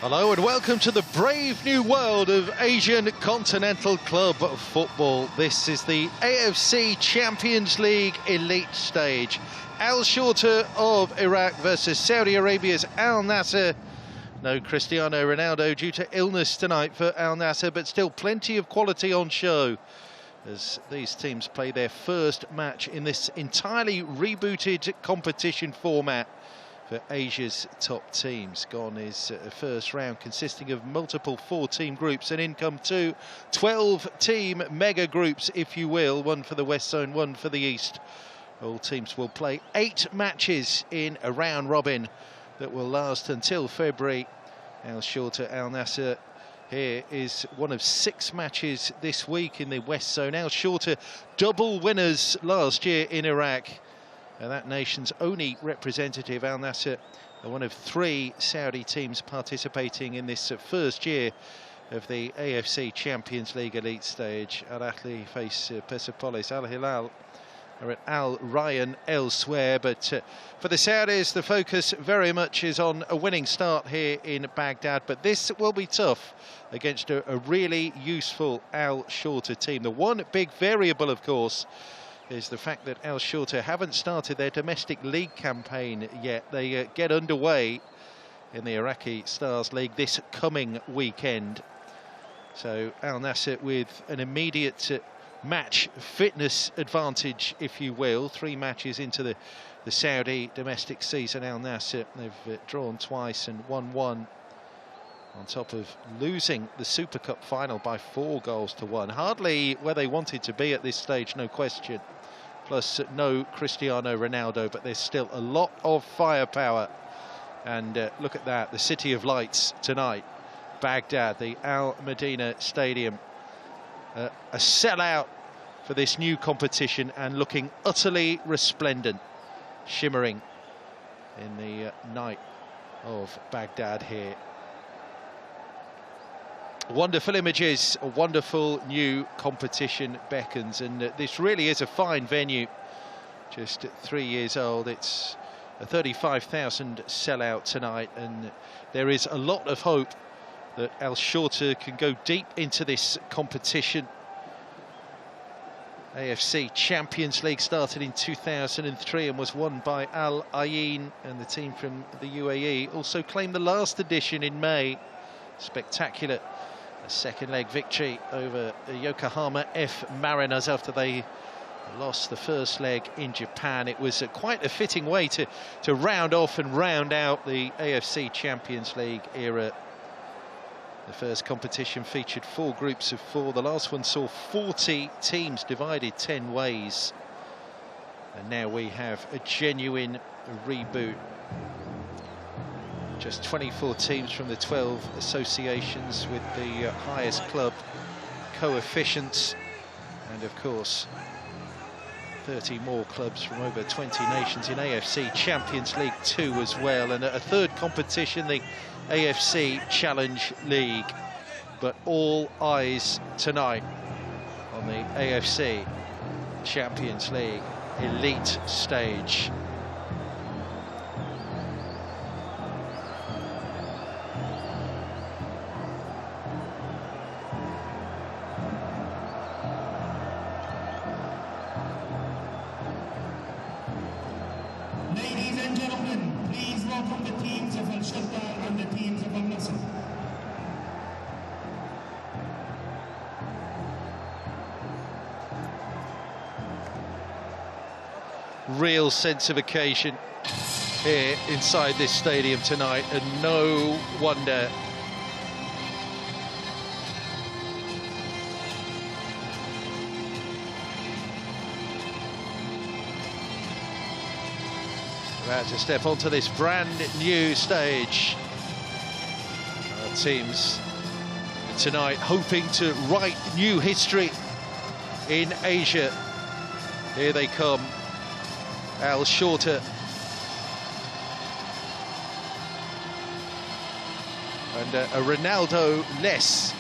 Hello and welcome to the brave new world of Asian Continental Club football. This is the AFC Champions League Elite stage. Al Shorta of Iraq versus Saudi Arabia's Al Nassr. No Cristiano Ronaldo due to illness tonight for Al Nassr, but still plenty of quality on show as these teams play their first match in this entirely rebooted competition format for Asia's top teams. Gone is a first round consisting of multiple 4-team groups, and in come two 12-team mega groups, if you will, one for the West Zone, one for the East. All teams will play 8 matches in a round robin that will last until February. Al Shorta, Al Nassr here is one of 6 matches this week in the West Zone. Al Shorta double winners last year in Iraq. That nation's only representative. Al Nassr are one of 3 Saudi teams participating in this first year of the AFC Champions League Elite stage. Al Ahly face Persepolis. Al Hilal are at Al Rayyan elsewhere, but for the Saudis the focus very much is on a winning start here in Baghdad, but this will be tough against a really useful Al Shorta team. The one big variable, of course, is the fact that Al Shorta haven't started their domestic league campaign yet. They get underway in the Iraqi Stars League this coming weekend. So Al Nassr with an immediate match fitness advantage, if you will. 3 matches into the Saudi domestic season. Al Nassr, they've drawn twice and won 1, on top of losing the Super Cup final by 4-1. Hardly where they wanted to be at this stage, no question. Plus no Cristiano Ronaldo, but there's still a lot of firepower. And look at that, the City of Lights tonight, Baghdad, the Al Medina Stadium. A sellout for this new competition and looking utterly resplendent, shimmering in the night of Baghdad here. Wonderful images, a wonderful new competition beckons, and this really is a fine venue. Just 3 years old. It's a 35,000 sellout tonight, and there is a lot of hope that Al Shorta can go deep into this competition. AFC Champions League started in 2003 and was won by Al Ain, and the team from the UAE also claimed the last edition in May. Spectacular second leg victory over the Yokohama F Mariners after they lost the first leg in Japan. It was quite a fitting way to round off and round out the AFC Champions League era. The first competition featured 4 groups of 4. The last one saw 40 teams divided 10 ways. And now we have a genuine reboot. Just 24 teams from the 12 associations with the highest club coefficients, and of course 30 more clubs from over 20 nations in AFC Champions League 2 as well, and a third competition, the AFC Challenge League. But all eyes tonight on the AFC Champions League Elite stage. Ladies and gentlemen, please welcome the teams of Al Shorta and the teams of Al Nassr. Real sense of occasion here inside this stadium tonight, and no wonder. About to step onto this brand new stage. Our teams tonight hoping to write new history in Asia. Here they come. Al Shorta and a Ronaldo-less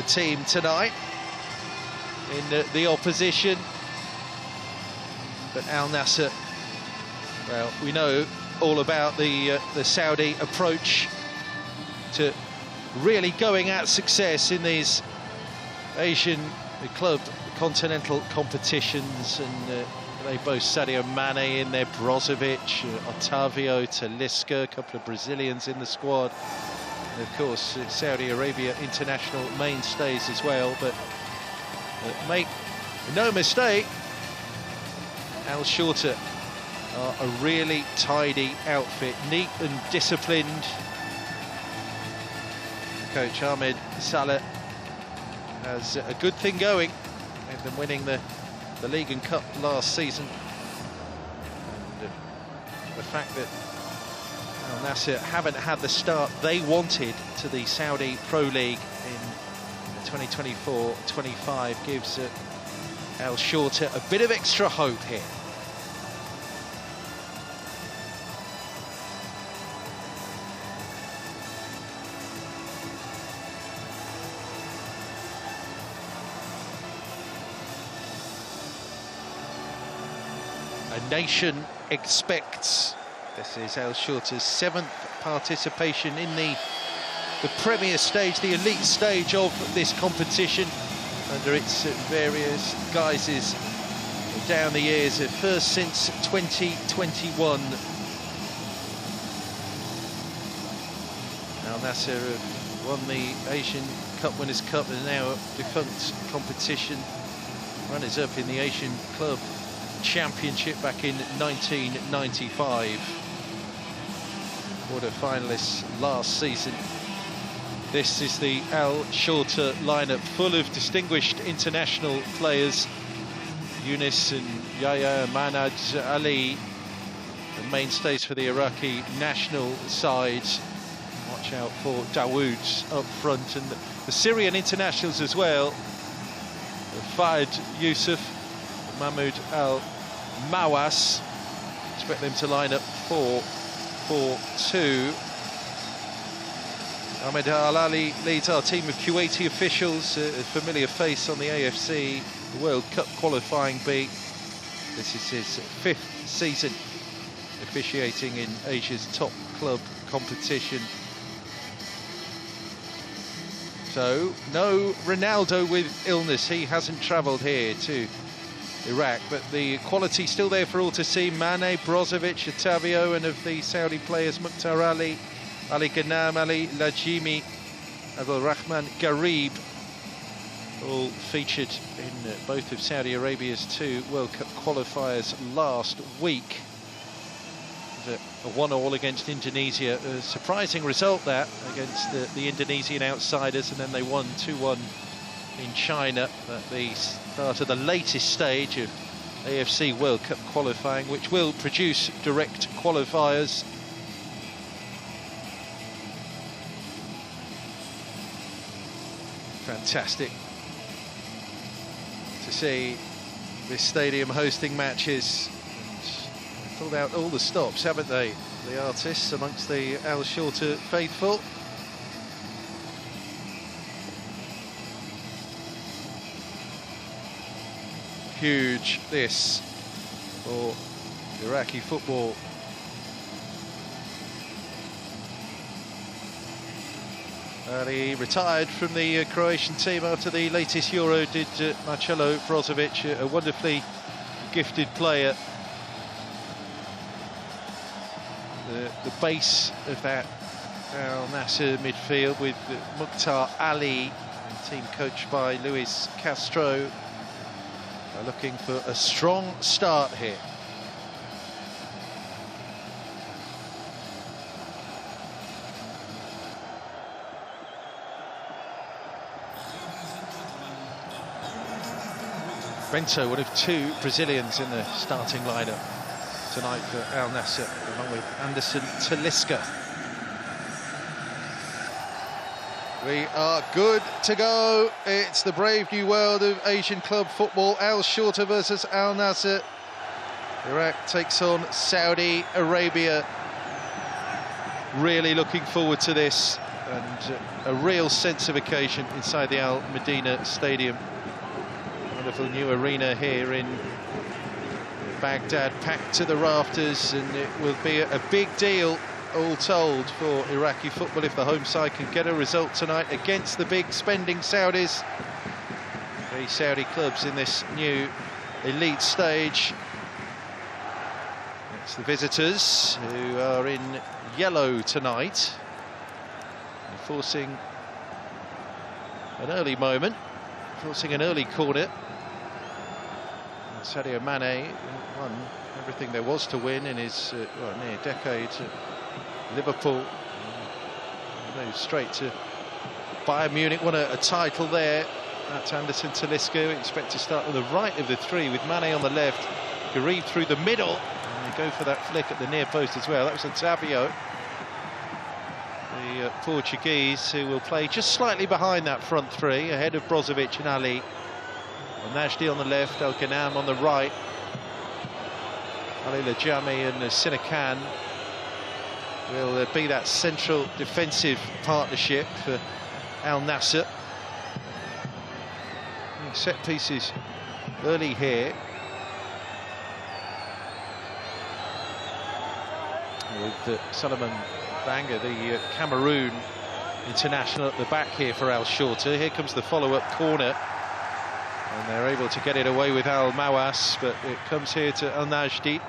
team tonight in the opposition. But Al Nassr, well, we know all about the Saudi approach after really going at success in these Asian club continental competitions, and they boast Sadio Mane in there, Brozovic, Otavio, Talisca, a couple of Brazilians in the squad, and of course Saudi Arabia international mainstays as well. But make no mistake, Al Shorta are a really tidy outfit, neat and disciplined. Coach Ahmed Saleh has a good thing going. They've been winning the League and Cup last season. And the fact that Al Nassr haven't had the start they wanted to the Saudi Pro League in 2024-25 gives Al Shorta a bit of extra hope here. A nation expects. This is Al Shorta's 7th participation in the premier stage, the elite stage of this competition, under its various guises down the years, first since 2021. Al Nassr have won the Asian Cup Winners' Cup and now a defunct competition, runners-up in the Asian Club Championship back in 1995. Quarter-finalists last season. This is the Al Shorta lineup, full of distinguished international players. Yunus and Yahya Manaj Ali, the mainstays for the Iraqi national side. Watch out for Dawood up front, and the Syrian internationals as well. Fahd Yusuf, Mahmoud Al Mawas. Expect them to line up 4-4-2. Ahmed Al Ali leads our team of Kuwaiti officials, a familiar face on the AFC World Cup qualifying beat. This is his 5th season officiating in Asia's top club competition. So, no Ronaldo with illness. He hasn't travelled here to Iraq, but the quality still there for all to see. Mane, Brozovic, Otavio, and of the Saudi players, Mukhtar Ali, Ali Ghanam, Ali Lajimi, Abdul Rahman Garib, all featured in both of Saudi Arabia's 2 World Cup qualifiers last week. A 1-1 against Indonesia, a surprising result that against the Indonesian outsiders, and then they won 2-1 in China at the start of the latest stage of AFC World Cup qualifying, which will produce direct qualifiers. Fantastic to see this stadium hosting matches. Pulled out all the stops, haven't they, the artists amongst the Al Shorta faithful. Huge this for Iraqi football. He retired from the Croatian team after the latest Euro, did Marcelo Brozovic, a wonderfully gifted player. The base of that Al Nassr midfield with Mukhtar Ali, team coached by Luis Castro, are looking for a strong start here. Bento, one of 2 Brazilians in the starting lineup tonight for Al Nassr, along with Anderson Talisca. We are good to go. It's the brave new world of Asian club football. Al Shorta versus Al Nassr. Iraq takes on Saudi Arabia. Really looking forward to this, and a real sense of occasion inside the Al Medina Stadium. Wonderful new arena here in Baghdad, packed to the rafters, and it will be a big deal all told for Iraqi football if the home side can get a result tonight against the big spending Saudis. 3 Saudi clubs in this new elite stage. It's the visitors who are in yellow tonight, forcing an early moment, forcing an early corner. And Sadio Mane won everything there was to win in his near decade at Liverpool. Moved straight to Bayern Munich, won a title there. That's Anderson Talisca. We expect to start on the right of the 3 with Mane on the left, Garib through the middle, and they go for that flick at the near post as well. That was Otavio, the Portuguese, who will play just slightly behind that front 3, ahead of Brozovic and Ali. Najdi on the left, El Ghanam on the right. Ali Lajami and Sinekan will be that central defensive partnership for Al Nassr. Set pieces early here, with Solomon Banga, the Cameroon international, at the back here for Al Shorta. Here comes the follow-up corner, and they're able to get it away with Al Mawas, but it comes here to Al Najdi.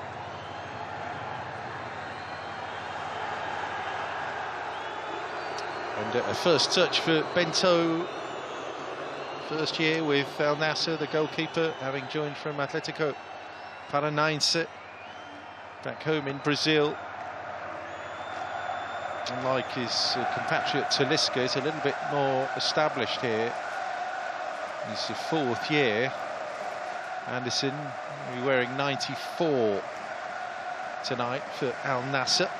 And a first touch for Bento. First year with Al Nassr, the goalkeeper, having joined from Atletico Paranaense back home in Brazil. Unlike his compatriot Talisca, he's a little bit more established here. He's the 4th year. Anderson will be wearing 94 tonight for Al Nassr.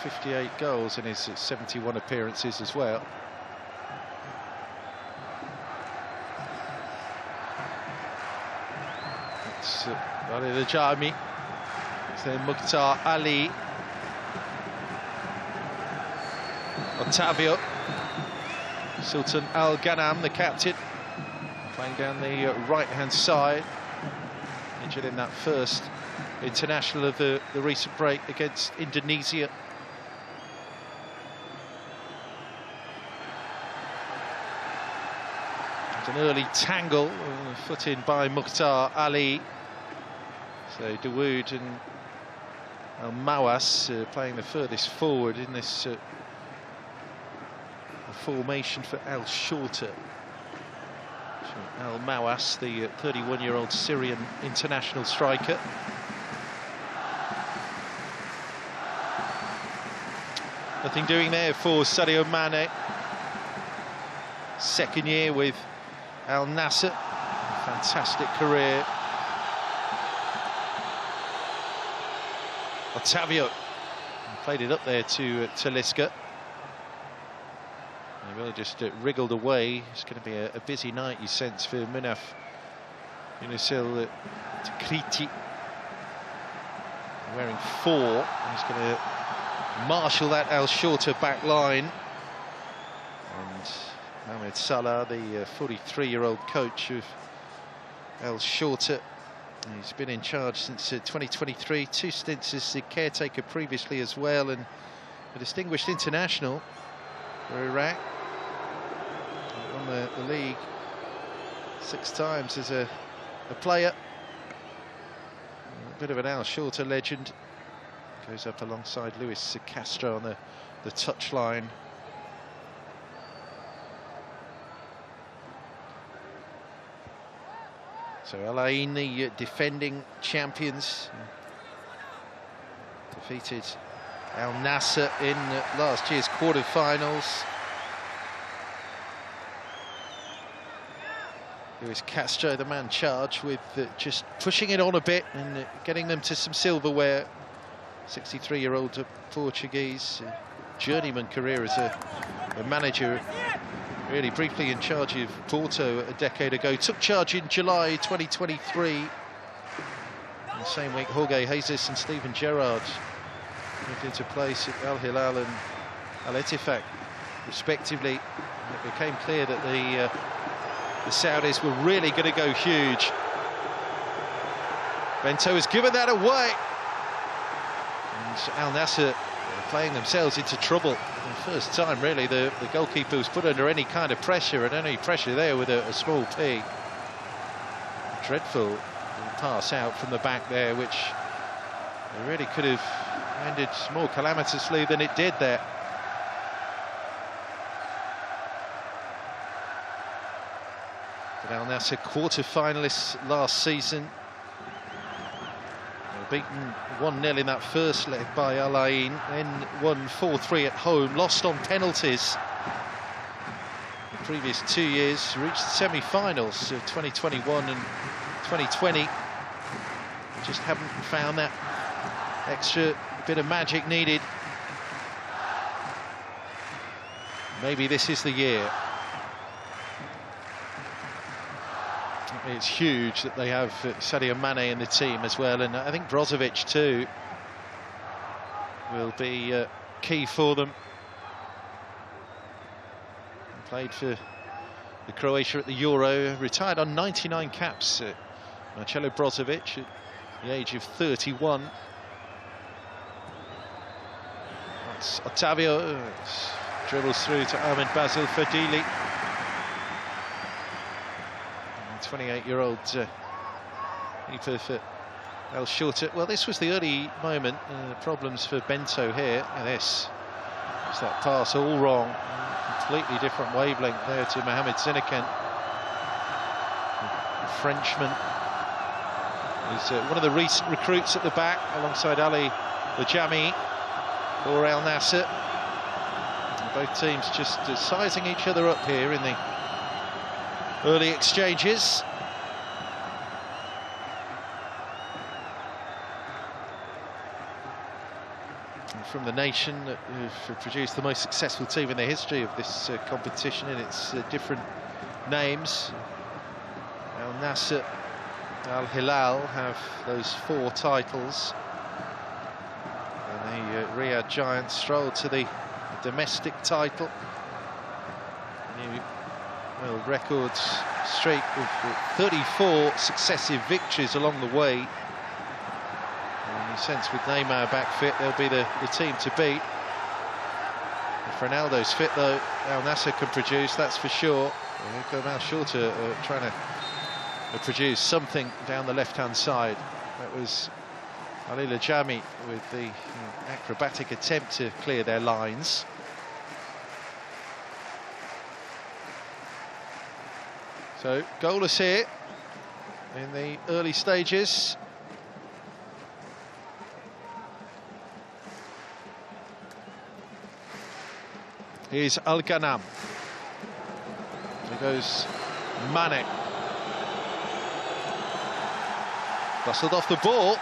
58 goals in his 71 appearances as well. Ali Lajami, then Mukhtar Ali, Otavio, Sultan Al Ghanam, the captain, playing down the right-hand side, injured in that first international of the recent break against Indonesia. It's an early tangle, foot in by Mukhtar Ali. So Dawood and Al Mawas playing the furthest forward in this formation for Al Shorta. So Al Mawas, the 31-year-old Syrian international striker. Nothing doing there for Sadio Mane. 2nd year with Al Nassr. Fantastic career. Otavio played it up there to Talisca. He really just wriggled away. It's going to be a busy night, you sense, for Munaf Yunusil Takriti. Wearing 4. He's going to marshal that Al Shorta back line. And Mohamed Salah, the 43-year-old coach of Al Shorta. He's been in charge since 2023, 2 stints as the caretaker previously as well, and a distinguished international for Iraq. Won the league 6 times as a player. A bit of an Al Shorta legend. Goes up alongside Luis Castro on the touchline. So Al Ain, the defending champions, defeated Al Nassr in last year's quarter-finals. Luis Castro, the man charged with just pushing it on a bit and getting them to some silverware. 63-year-old Portuguese, journeyman career as a manager. Really briefly in charge of Porto a decade ago. Took charge in July 2023. In the same week, Jorge Jesus and Steven Gerrard moved into place at Al Hilal and Al Ettifaq, respectively. It became clear that the Saudis were really going to go huge. Bento has given that away. Al Nassr playing themselves into trouble. The first time, really, the goalkeeper was put under any kind of pressure, and any pressure there with a small P. Dreadful pass out from the back there, which really could have ended more calamitously than it did there. But Al Nassr quarter-finalists last season. They were beaten 1-0 in that first leg by Al Ain, then won 4-3 at home, lost on penalties. The previous 2 years reached the semi-finals of 2021 and 2020. Just haven't found that extra bit of magic needed. Maybe this is the year. It's huge that they have Sadio Mane in the team as well, and I think Brozovic too will be key for them. He played for the Croatia at the Euro, retired on 99 caps. Marcelo Brozovic at the age of 31. That's Otavio, dribbles through to Ahmed Basil Fadili. 28-year-old keeper for El Shorta. Well, this was the early moment. Problems for Bento here. And this is that pass all wrong. Completely different wavelength there to Mohamed Zinekan. The Frenchman is one of the recent recruits at the back, alongside Ali Lajami for Al Nassr. Both teams just sizing each other up here in the early exchanges. And from the nation that have produced the most successful team in the history of this competition in its different names. Al Nassr, Al Hilal have those 4 titles. And the Riyadh Giants stroll to the domestic title. New world records streak of 34 successive victories along the way. And in a sense, with Neymar back fit, they'll be the team to beat. If Ronaldo's fit, though, Al Nassr can produce, that's for sure. Here come Al Shorta trying to produce something down the left-hand side. That was Ali Lajami with the acrobatic attempt to clear their lines. So, goalless here in the early stages. Here's Al Ghanam. There goes Mane. Bustled off the ball.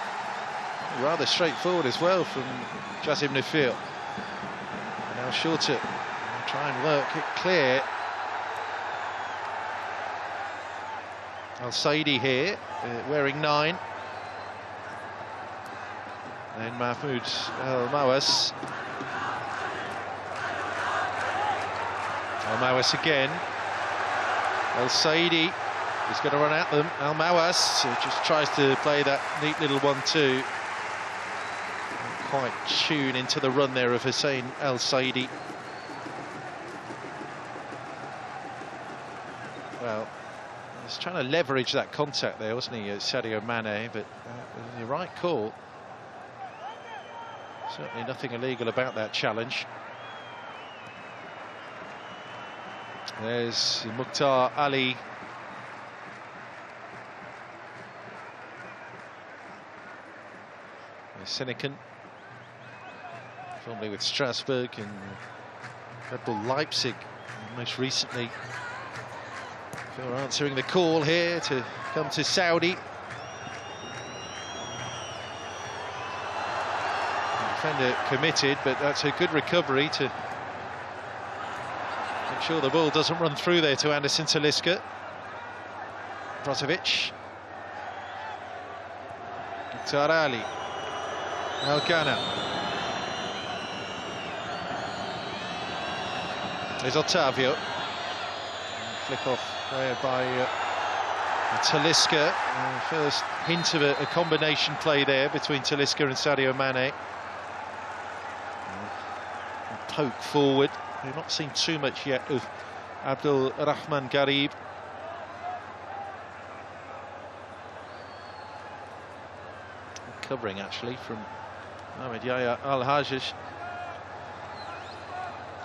Rather straightforward as well from Jazim Nafil. And now Shorta try and work it clear. Al Saidi here, wearing 9. And Mahmoud Al Mawas. Al Mawas again. Al Saidi is going to run at them. Al Mawas just tries to play that neat little 1-2. Quite tune into the run there of Hussein Al Saidi. Well, he's trying to leverage that contact there, wasn't he, Sadio Mane? But the right call. Certainly nothing illegal about that challenge. There's Mukhtar Ali. Zinekan, formerly with Strasbourg and Red Bull Leipzig most recently. They're answering the call here to come to Saudi. Defender committed, but that's a good recovery to make sure the ball doesn't run through there to Anderson Talisca. Brozovic. Mukhtar Ali. Al Ghanam. There's Otavio. Flick off there by Talisca. First hint of a combination play there between Talisca and Sadio Mane. poke forward. We've not seen too much yet of Abdul Rahman Garib. Covering actually from Ahmed Yahya Al-Hajjaj.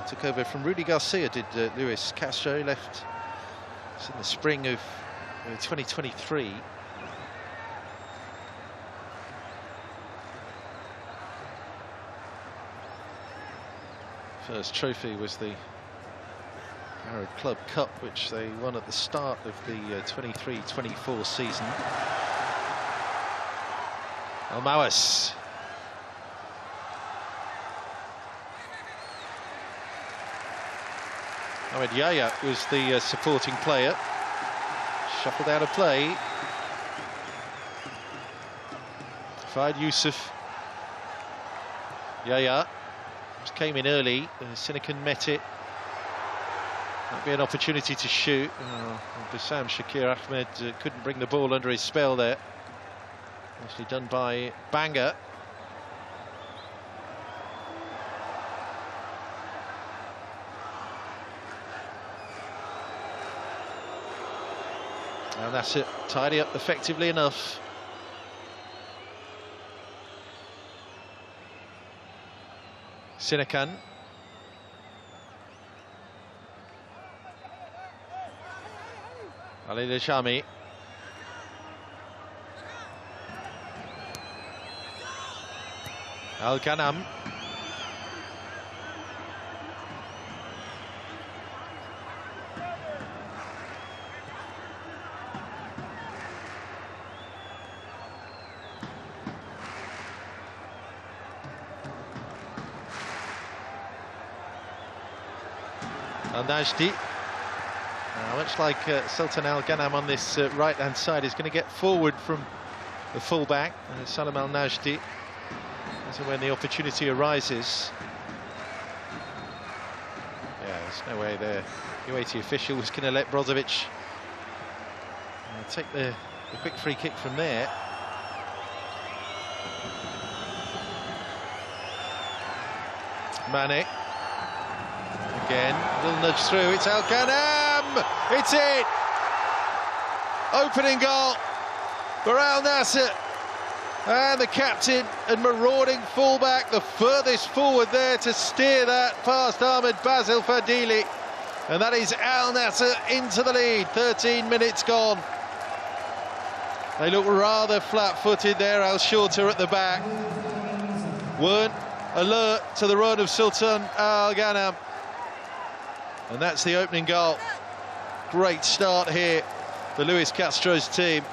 Took over from Rudy Garcia, did Luis Castro. Left in the spring of 2023. First trophy was the Nassr Club Cup, which they won at the start of the 23-24 season. Al-Mawas. Ahmed Yahya was the supporting player. Shuffled out of play. Fayed Yusuf. Yahya just came in early. Sinekan met it. Might be an opportunity to shoot. Bassam Shakir Ahmed couldn't bring the ball under his spell there. Nicely done by Banga. And that's it, tidy up effectively enough. Sinekan. Ali Leshami. Al-Ghanam. Al-Najdi. Much like Sultan Al-Ghanam on this right-hand side, is going to get forward from the full-back. Salam Al-Najdi. So when the opportunity arises. Yeah, there's no way the UAT official was going to let Brozovic take the quick free kick from there. Mane. Again, a little nudge through, it's Al-Ghanam! It's it! Opening goal for Al Nassr. And the captain and marauding fullback, the furthest forward there to steer that past Ahmed Basil Fadili. And that is Al Nassr into the lead, 13 minutes gone. They look rather flat-footed there, Al Shorta at the back. Weren't alert to the run of Sultan Al-Ghanam. And that's the opening goal. Great start here for Luis Castro's team.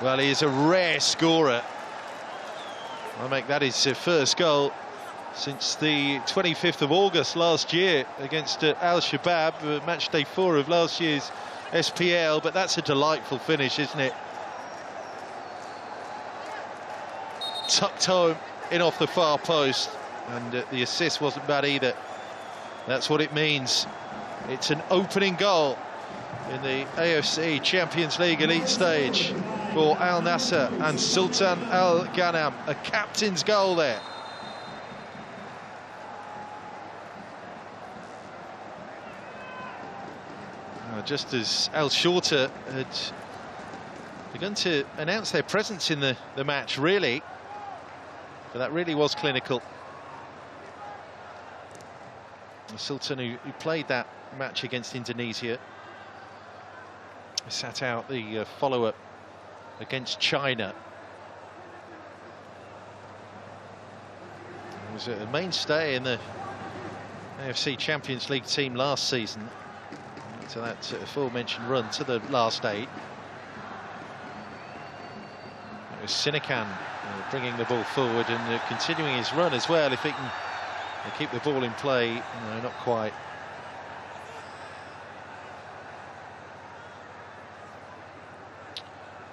Well, he is a rare scorer. I'll make that his first goal since the 25th of August last year against Al Shabab, match day 4 of last year's SPL. But that's a delightful finish, isn't it? Tucked home in off the far post, and the assist wasn't bad either. That's what it means. It's an opening goal in the AFC Champions League Elite stage for Al Nassr and Sultan Al-Ghanam. A captain's goal there. Just as Al Shorta had begun to announce their presence in the match, really. But that really was clinical. Sultan, who played that match against Indonesia, sat out the follow-up against China. He was a mainstay in the AFC Champions League team last season, to that aforementioned run to the last 8. It was Sinekan bringing the ball forward and continuing his run as well. If he can keep the ball in play, no, not quite.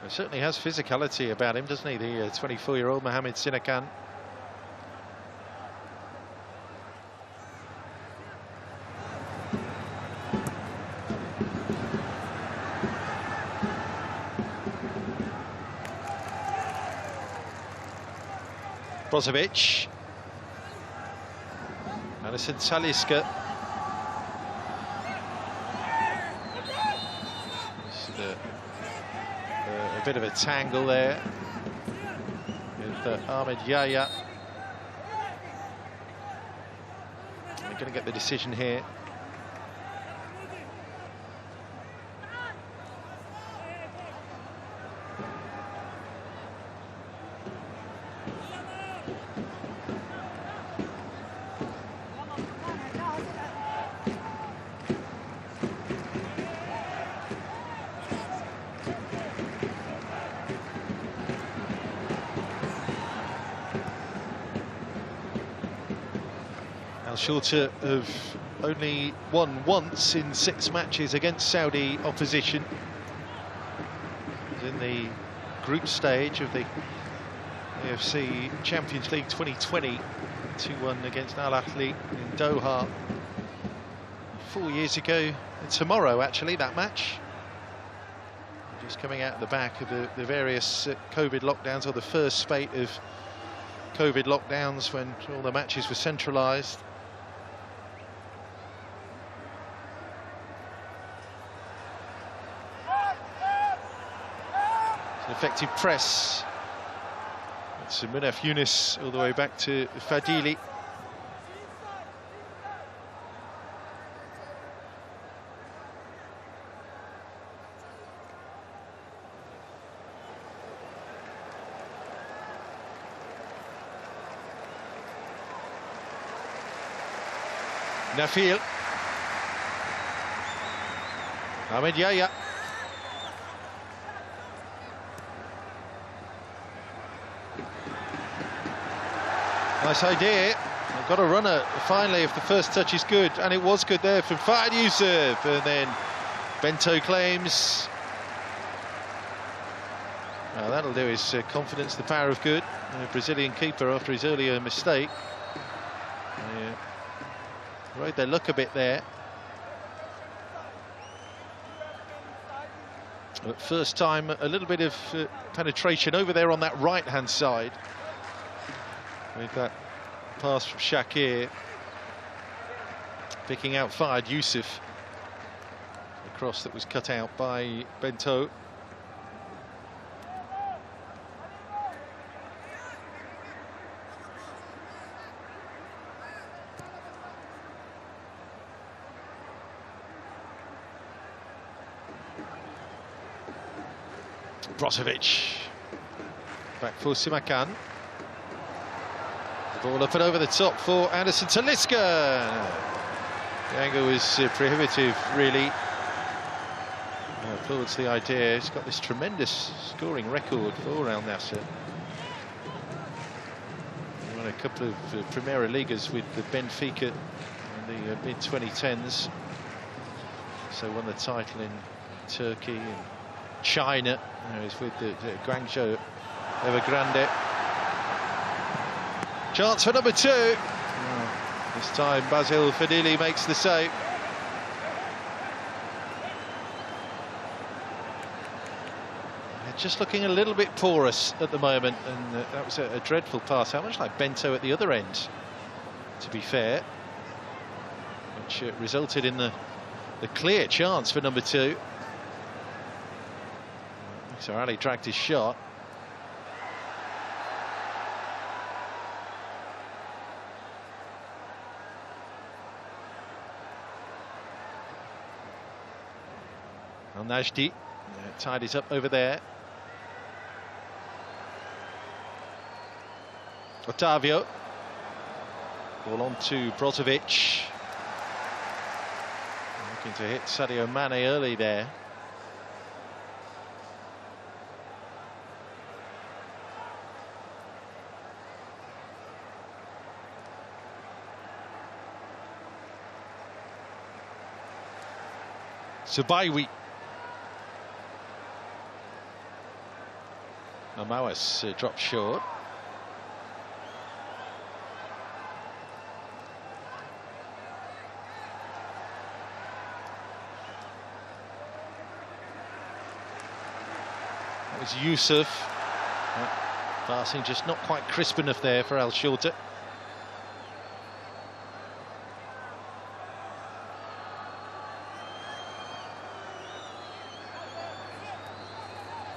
He certainly has physicality about him, doesn't he, the 24-year-old Mohamed Sinekan. Brozovic. Alison Talisca. A bit of a tangle there with Ahmed Yahya. They're going to get the decision here. Shorta have only won once in 6 matches against Saudi opposition. In the group stage of the AFC Champions League 2020, 2-1 against Al Ahly in Doha 4 years ago. And tomorrow, actually, that match. Just coming out of the back of the various COVID lockdowns, or the first spate of COVID lockdowns when all the matches were centralised. Effective press. It's Munaf Yunus all the way back to Fadili. Nafil. Ahmed Yahya. Nice idea. I've got a runner finally if the first touch is good, and it was good there from Fahad Yusuf, and then Bento claims. Well, that'll do his confidence the power of good. The Brazilian keeper, after his earlier mistake, rode their luck a bit there. But first time, a little bit of penetration over there on that right-hand side. With that pass from Shakir, picking out Fahad Yusuf. A cross that was cut out by Bento. Brozovic. Back for Simakan. Ball up and over the top for Anderson Talisca. The angle was prohibitive, really. Applauds the idea. He's got this tremendous scoring record for Al Nassr. He won a couple of Primera Ligas with the Benfica in the mid-2010s. So won the title in Turkey and China. He was with the Guangzhou Evergrande. Chance for number 2. This time Basil Fadili makes the save. They're just looking a little bit porous at the moment, and that was a dreadful pass. How much like Bento at the other end, to be fair, which resulted in the clear chance for number 2. So Ali dragged his shot. Najdi tidies up over there. Otavio. Ball on to Brozovic. Looking to hit Sadio Mane early there. Subaiwi. Amawas dropped short. That was Yusuf. Passing just not quite crisp enough there for Al Shorta.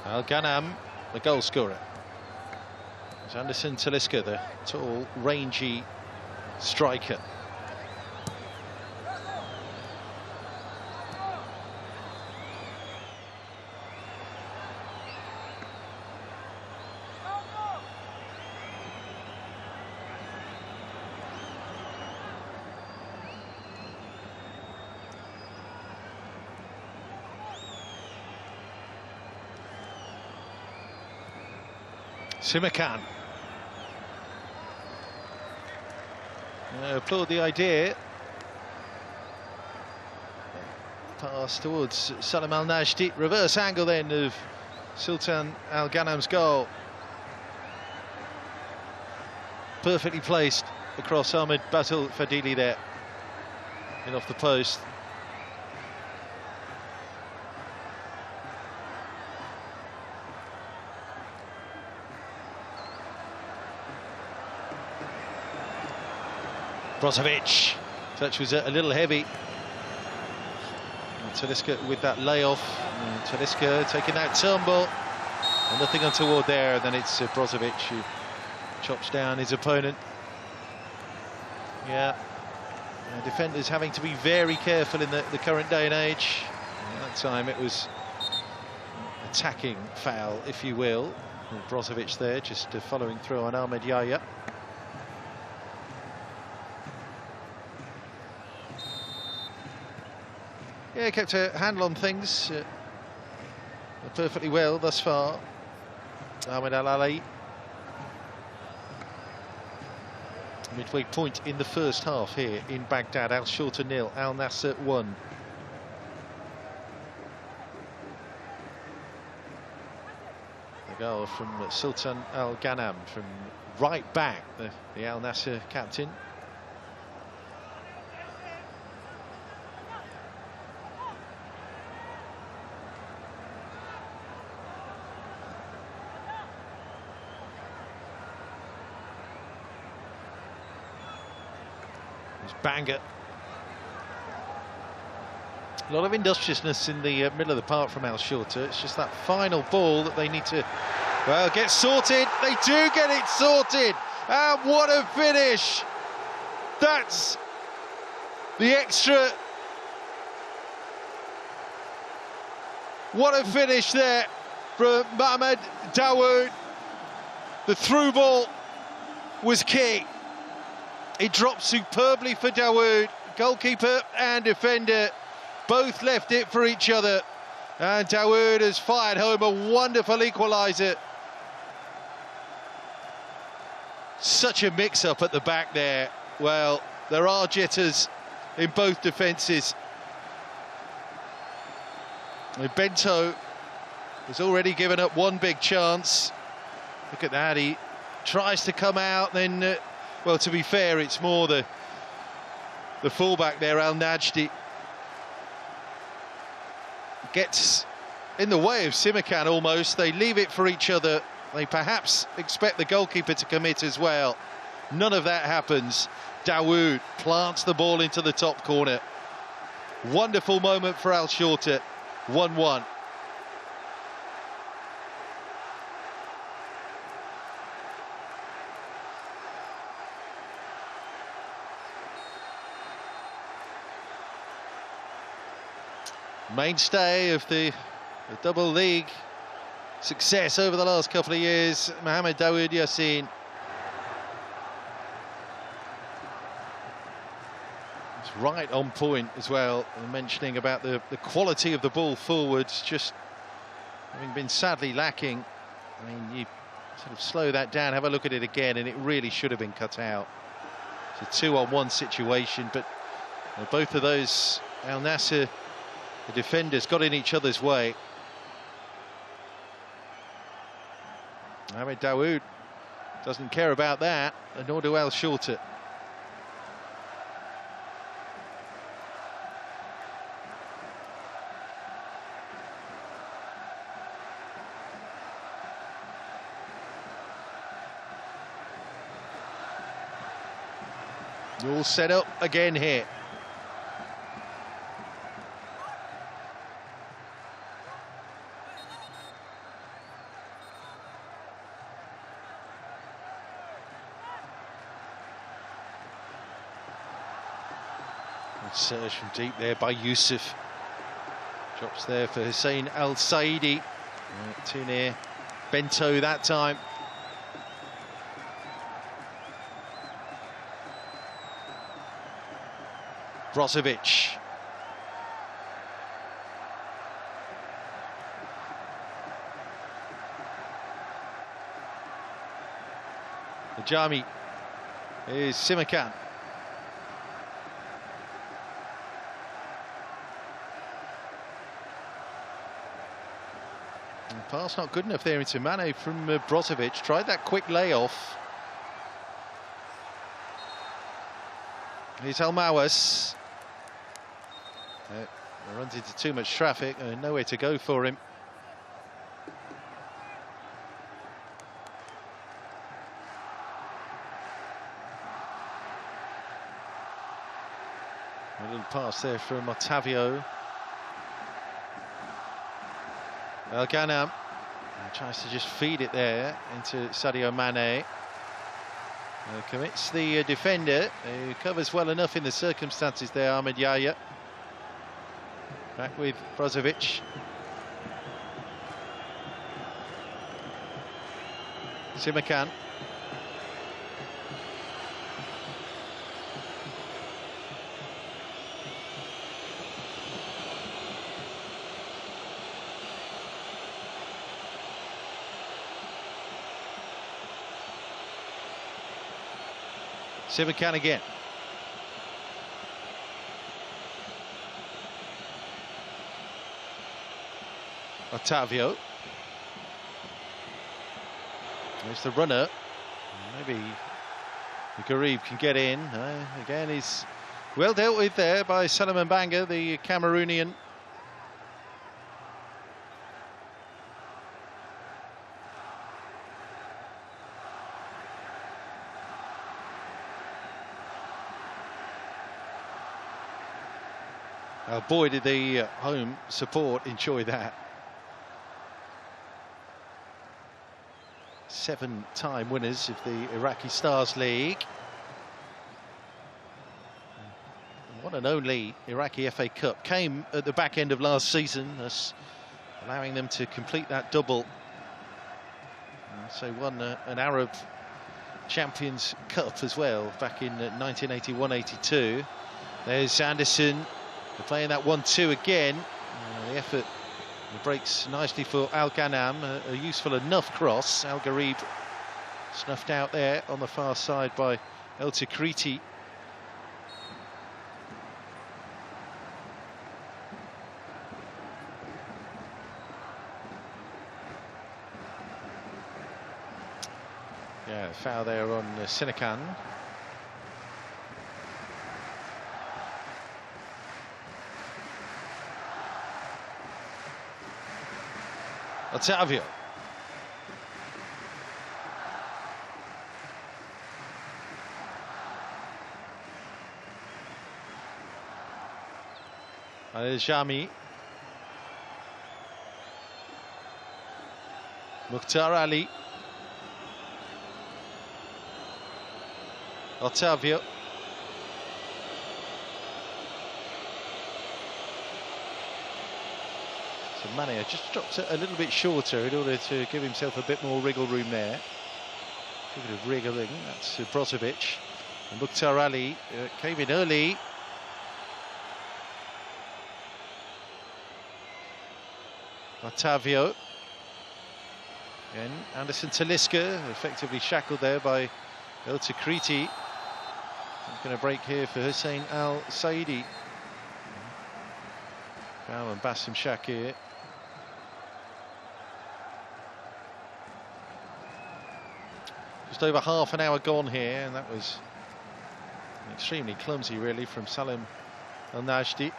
Al Ghanam, the goal scorer. It's Anderson Talisca, the tall, rangy striker. Simakan. Applaud the idea. Pass towards Salim Al Najdi. Reverse angle then of Sultan Al Ghanam's goal. Perfectly placed across Ahmed Batul Fadili there. In off the post. Brozovic, touch was a little heavy. Talisca with that layoff. Talisca taking that tumble. And nothing untoward there. And then it's Brozovic who chops down his opponent. Yeah, defenders having to be very careful in the current day and age. That time it was attacking foul, if you will. Brozovic there, just following through on Ahmed Yahya. Yeah, kept a handle on things perfectly well thus far. Ahmed Al Ali. Midway point in the first half here in Baghdad. Al Shorta 0, Al Nassr 1. The goal from Sultan Al Ghanam from right back, the Al Nassr captain. Banger. A lot of industriousness in the middle of the park from Al Shorta. It's just that final ball that they need to, well, get sorted. They do get it sorted. And what a finish. That's the extra. What a finish there from Mohamed Dawood. The through ball was key. It dropped superbly for Dawood. Goalkeeper and defender both left it for each other. And Dawood has fired home a wonderful equaliser. Such a mix-up at the back there. Well, there are jitters in both defences. Bento has already given up one big chance. Look at that, he tries to come out, then... well, to be fair, it's more the fullback there, Al Najdi. Gets in the way of Simakan almost. They leave it for each other. They perhaps expect the goalkeeper to commit as well. None of that happens. Dawood plants the ball into the top corner. Wonderful moment for Al Shorta. 1-1. Mainstay of the double league success over the last couple of years, Mohamed Dawood Yassin. It's right on point as well, mentioning about the quality of the ball forwards, just having been sadly lacking. I mean, you sort of slow that down, have a look at it again, and it really should have been cut out. It's a 2-on-1 situation, but both of those, Al Nassr, the defenders, got in each other's way. Mohamed Dawood doesn't care about that, and nor do Al Shorta. All set up again here. Good surge from deep there by Yusuf. Drops there for Hussein Al Saidi. Too near Bento that time. Brozovic. Ajami is Simakan. Pass not good enough there into Mane from Brozovic. Tried that quick layoff. Here's Almawas. Runs into too much traffic, nowhere to go for him. A little pass there from Otavio. El Ghanam tries to just feed it there into Sadio Mane. Commits the defender, who covers well enough in the circumstances there, Ahmed Yahya. Back with Brozovic. Simakan. Simakan again. Otavio. There's the runner. Maybe Garib can get in. Again, he's well dealt with there by Salomon Banga, the Cameroonian. Oh boy, did the home support enjoy that. 7-time winners of the Iraqi Stars League. One and only Iraqi FA Cup came at the back end of last season, thus allowing them to complete that double. So won an Arab Champions Cup as well back in 1981-82. There's Anderson. They're playing that 1-2 again. The effort breaks nicely for Al Ghanam. A useful enough cross. Al Garib snuffed out there on the far side by El Takriti. Yeah, foul there on Simakan. Otavio. Jami. Mukhtar Ali. Otavio. So Mane just dropped it a little bit shorter in order to give himself a bit more wriggle room there. A bit of wriggling, that's Brozovic. And Mukhtar Ali came in early. Otavio. Again, Anderson Talisca effectively shackled there by El Takriti. He's going to break here for Hussein Al Saidi. Foul and Bassem Shakir. Just over half an hour gone here, and that was extremely clumsy really from Salim Al Najdi.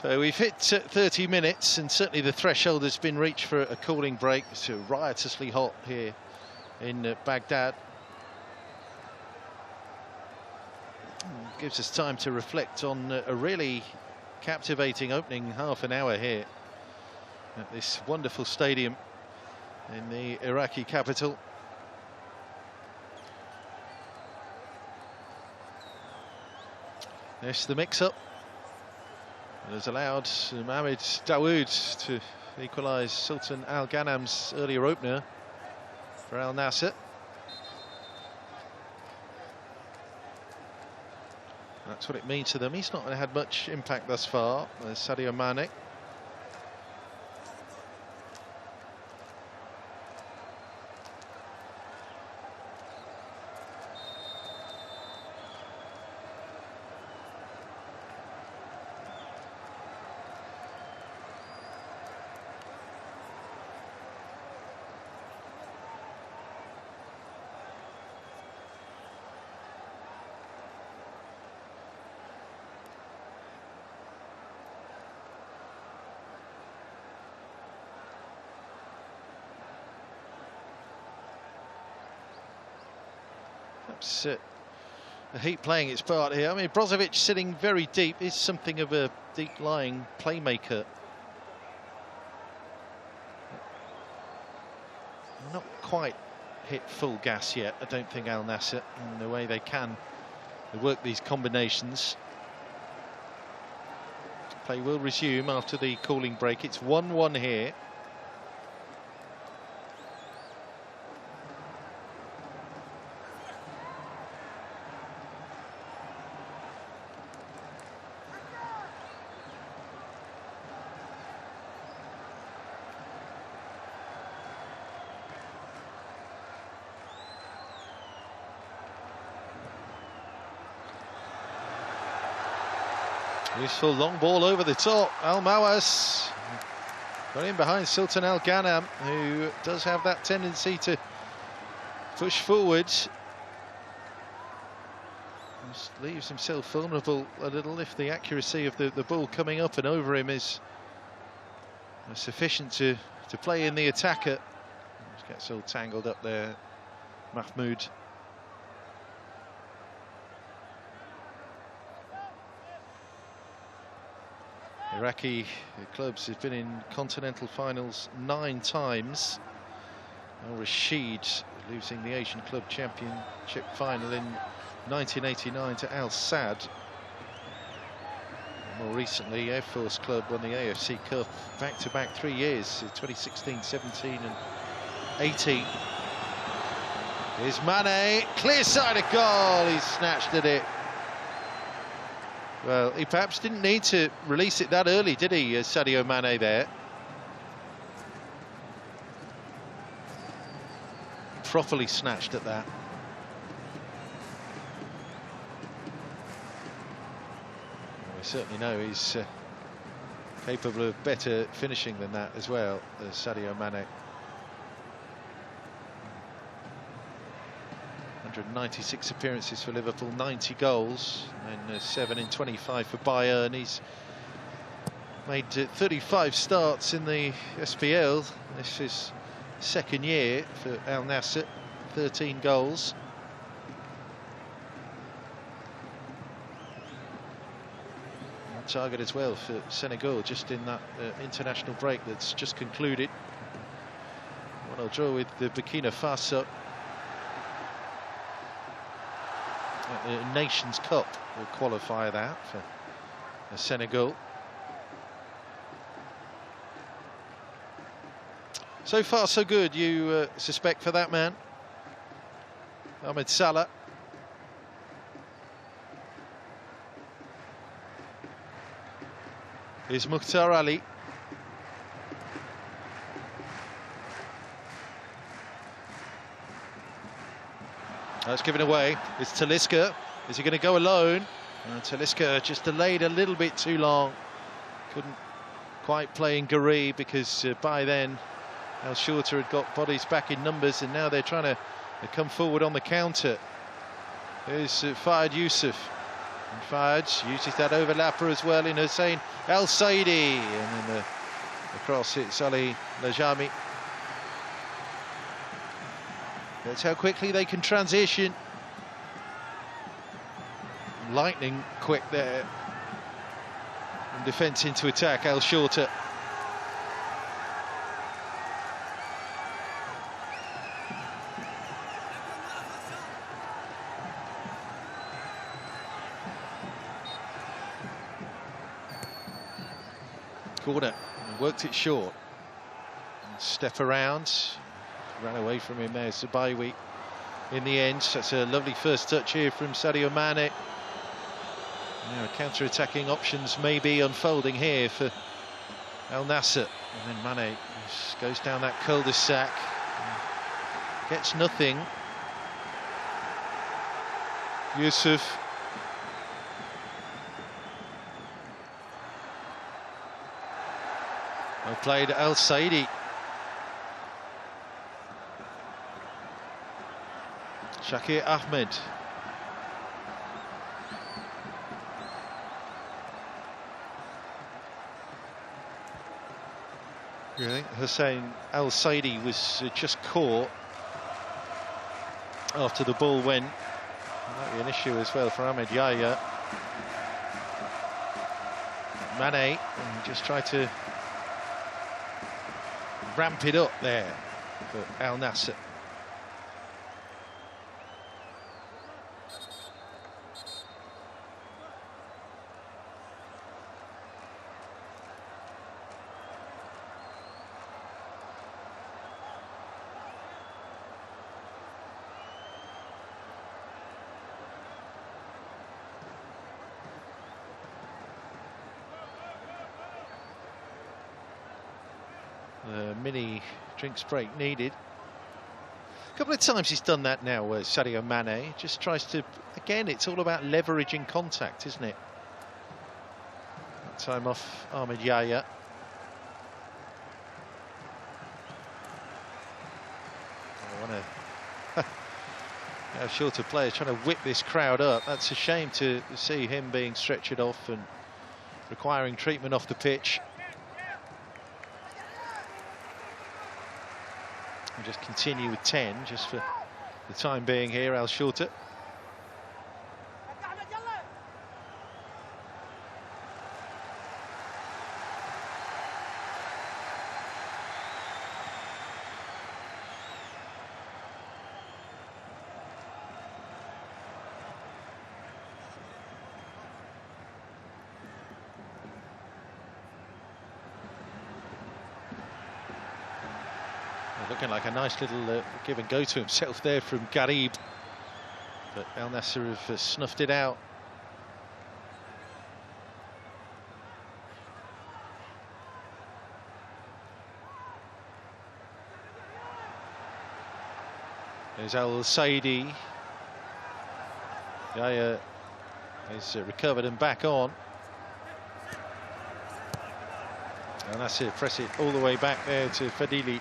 So we've hit 30 minutes, and certainly the threshold has been reached for a cooling break. It's riotously hot here in Baghdad. Gives us time to reflect on a really captivating opening half an hour here at this wonderful stadium in the Iraqi capital. There's the mix-up. It has allowed Mohamed Dawood to equalise Sultan Al Ghanam's earlier opener for Al Nassr. That's what it means to them. He's not had much impact thus far. There's Sadio Mane. Perhaps the heat playing its part here. I mean, Brozovic sitting very deep is something of a deep-lying playmaker. Not quite hit full gas yet, I don't think, Al Nassr, in the way they can work these combinations. Play will resume after the cooling break. It's 1-1 here. Useful long ball over the top. Al Mawas got in behind Sultan Al Ghanam, who does have that tendency to push forward. Just leaves himself vulnerable a little if the accuracy of the ball coming up and over him is sufficient to play in the attacker. Just gets all tangled up there, Mahmoud. Iraqi clubs have been in continental finals 9 times. Al Rashid losing the Asian Club Championship final in 1989 to Al Sadd. More recently, Air Force Club won the AFC Cup back-to-back 3 years, 2016, 17 and 18. Here's Mane, clear-sided goal, he snatched at it. Well, he perhaps didn't need to release it that early, did he, Sadio Mane there? Properly snatched at that. Well, we certainly know he's capable of better finishing than that as well, Sadio Mane. 196 appearances for Liverpool, 90 goals, and 7 in 25 for Bayern. He's made 35 starts in the SPL. This is second year for Al Nassr, 13 goals. On target as well for Senegal, just in that international break that's just concluded. 1-1 draw with the Burkina Faso. Nations Cup will qualify that for Senegal. So far so good, you suspect, for that man, Ahmed Salah. Here's Mukhtar Ali. That's given away. It's Talisca. Is he going to go alone? Talisca just delayed a little bit too long. Couldn't quite play in Gari because by then Al Shorta had got bodies back in numbers, and now they're trying to come forward on the counter. Here's Fayed Youssef. And Fads uses that overlapper as well in Hussein El Saidi, and then across it's Ali Najami. That's how quickly they can transition. Lightning quick there. From defence into attack, El Shorta. Corner, worked it short. And step around, ran away from him there, Zabaiwi in the end. That's a lovely first touch here from Sadio Mane. Now counter-attacking options may be unfolding here for Al Nassr. And then Mane goes down that cul-de-sac, gets nothing. Yusuf. Well played, El Saidi. Shakir Ahmed. I think Hussein El Saidi was just caught after the ball went. Might be an issue as well for Ahmed Yahya. Mane just tried to ramp it up there for Al Nassr. Mini drinks break needed. A couple of times he's done that now, Sadio Mane just tries to, again, it's all about leveraging contact, isn't it? That time off Ahmed Yahya. How Shorta players trying to whip this crowd up. That's a shame to see him being stretchered off and requiring treatment off the pitch. We'll just continue with 10 just for the time being here, Al Shorta. Looking like a nice little give and go to himself there from Garib, but Al Nassr have snuffed it out. There's Al Saidi. Yahya is recovered and back on. Al Nassr press it all the way back there to Fadili.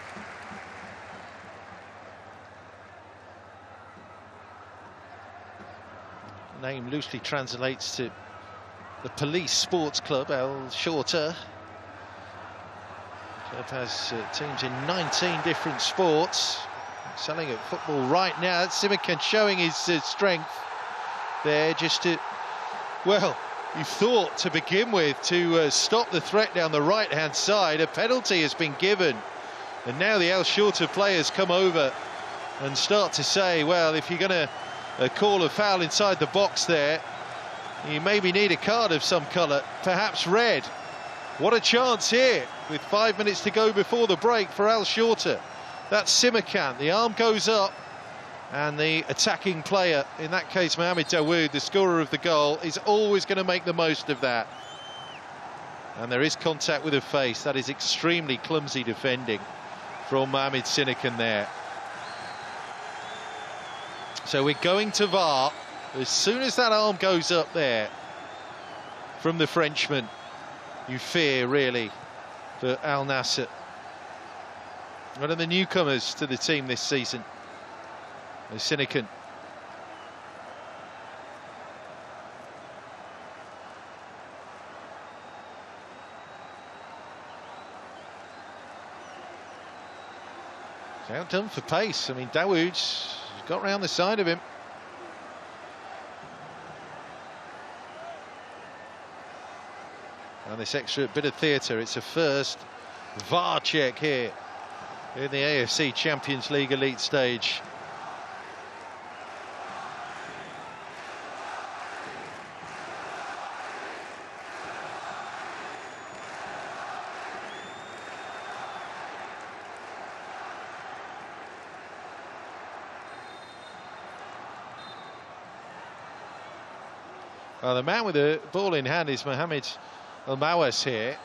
Name loosely translates to the police sports club, El Shorta. The club has teams in 19 different sports, excelling at football right now. That's Simakan showing his strength there, just to, well, you thought to begin with to stop the threat down the right-hand side. A penalty has been given, and now the El Shorta players come over and start to say, well, if you're going to call a foul inside the box there, you maybe need a card of some colour, perhaps red. What a chance here with 5 minutes to go before the break for Al Shorta. That's Simakan, the arm goes up, and the attacking player, in that case Mohamed Dawood, the scorer of the goal, is always going to make the most of that. And there is contact with the face. That is extremely clumsy defending from Mohamed Simakan there. So we're going to VAR as soon as that arm goes up there from the Frenchman. You fear, really, for Al Nassr. One of the newcomers to the team this season, Simakan. Outdone for pace. I mean, Dawood's got round the side of him. And this extra bit of theatre, it's a first VAR check here in the AFC Champions League Elite stage. Well, the man with the ball in hand is Mohamed Al-Mawas here.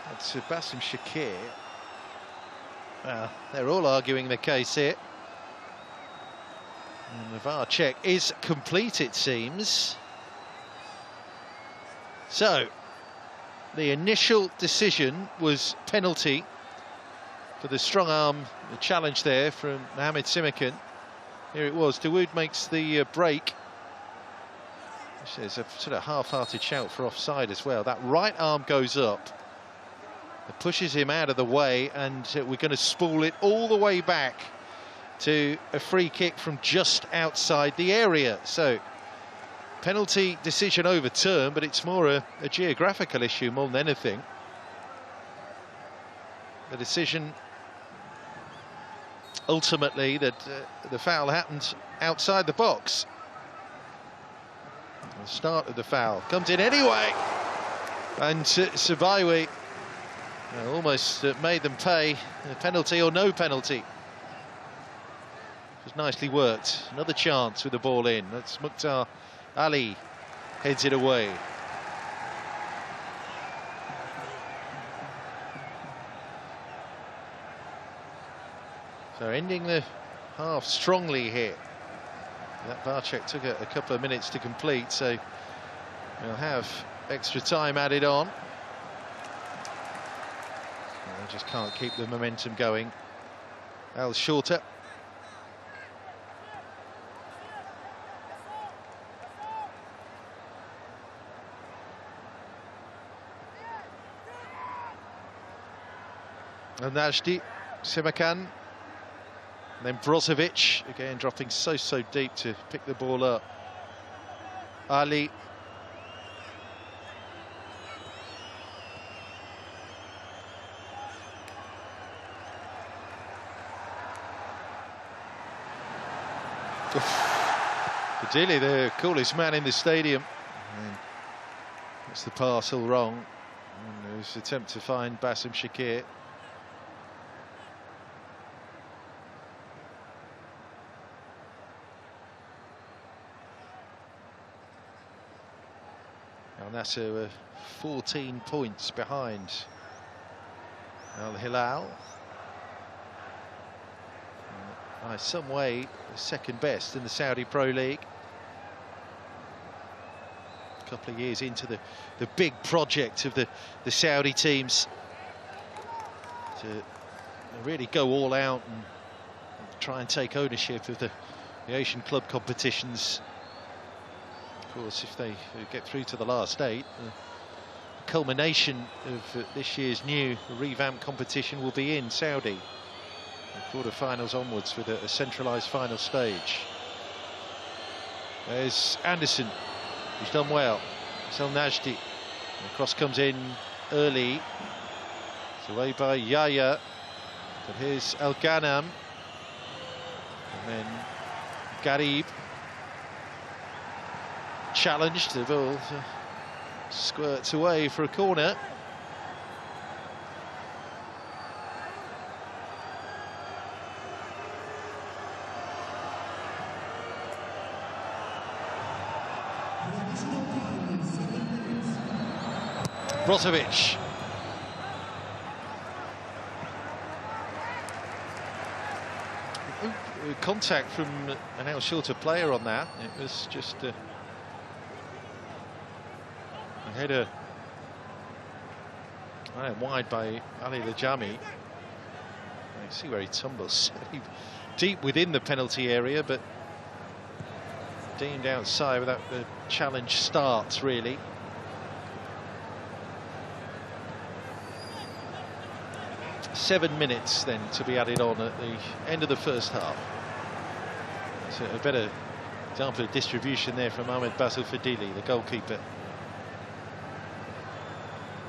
That's Bassem Shakir. Well, they're all arguing the case here. And the VAR check is complete, it seems. So, the initial decision was penalty for the strong arm challenge there from Mohamed Simikan. Here it was. Dawood makes the break. There's a sort of half-hearted shout for offside as well. That right arm goes up. It pushes him out of the way, and we're going to spool it all the way back to a free kick from just outside the area. So, penalty decision overturned, but it's more a geographical issue more than anything. The decision ultimately that the foul happened outside the box. The start of the foul comes in anyway, and Sabaiwi almost made them pay a penalty or no penalty. It was nicely worked. Another chance with the ball in. That's Mukhtar Ali heads it away. So ending the half strongly here. That VAR check took a couple of minutes to complete, so we'll have extra time added on. They just can't keep the momentum going. Shorta. And Najdi, Simikan. And then Brozovic, again dropping so deep to pick the ball up. Ali. Ideally, the coolest man in the stadium. And that's the pass all wrong. And there's an attempt to find Bassem Shakir. Nassr were 14 points behind Al Hilal. By some way, second best in the Saudi Pro League. A couple of years into the big project of the Saudi teams to really go all out and try and take ownership of the Asian club competitions. Of course, if they get through to the last 8, the culmination of this year's new revamped competition will be in Saudi. Quarter-finals onwards with a centralised final stage. There's Anderson, who's done well. It's El Najdi. The cross comes in early. It's away by Yaya. But here's El Ghanam. And then Garib. Challenged, the ball squirts away for a corner. Brozovic. Contact from an Shorta player on that. It was just a header wide by Ali Lajami. You see where he tumbles deep within the penalty area, but deemed outside without the challenge starts, really. Seven minutes then to be added on at the end of the first half. So a better example of distribution there from Ahmed Basil Fadili, the goalkeeper.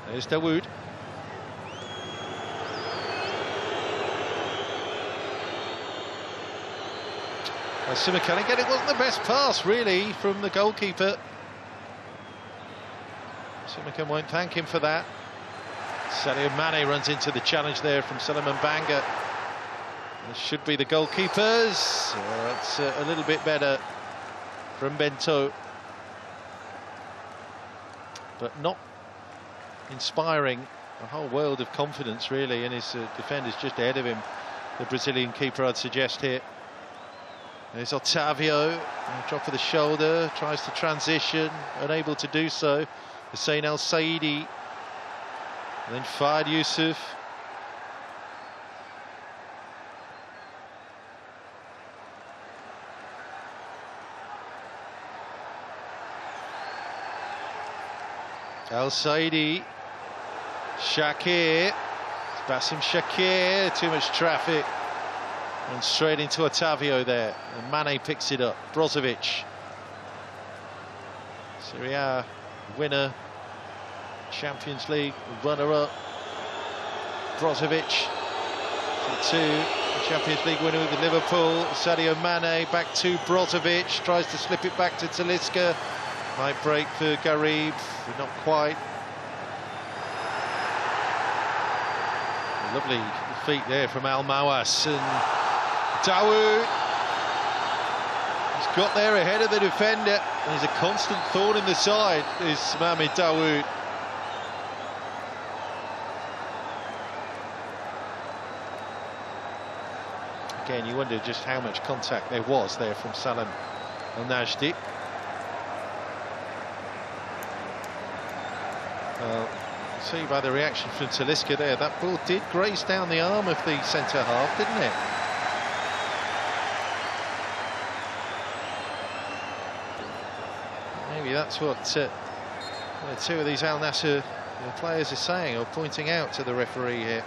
There's Dawood. Simichan again, it wasn't the best pass really from the goalkeeper. Simichan won't thank him for that. Sadio Mane runs into the challenge there from Suleiman Banga. This should be the goalkeepers. It's a little bit better from Bento, but not inspiring a whole world of confidence really, and his defenders just ahead of him. The Brazilian keeper, I'd suggest here. There's Otavio, drop of the shoulder, tries to transition, unable to do so. Hussein El Saidi, then Fahd Yusuf. El Saidi, Shakir, Bassem Shakir, too much traffic. And straight into Otavio there, and Mane picks it up. Brozovic, Serie A winner, Champions League runner-up. Brozovic, 2, the Champions League winner with Liverpool. Sadio Mane back to Brozovic, tries to slip it back to Talisca. Might break for Garib, but not quite. Lovely feet there from Al Mawas, and Dawood, he's got there ahead of the defender, and he's a constant thorn in the side, is Mohamed Dawood. Again, you wonder just how much contact there was there from Salam El Najdi. Well, see by the reaction from Talisca there, that ball did graze down the arm of the centre half, didn't it? Maybe that's what two of these Al Nassr players are saying, or pointing out to the referee here.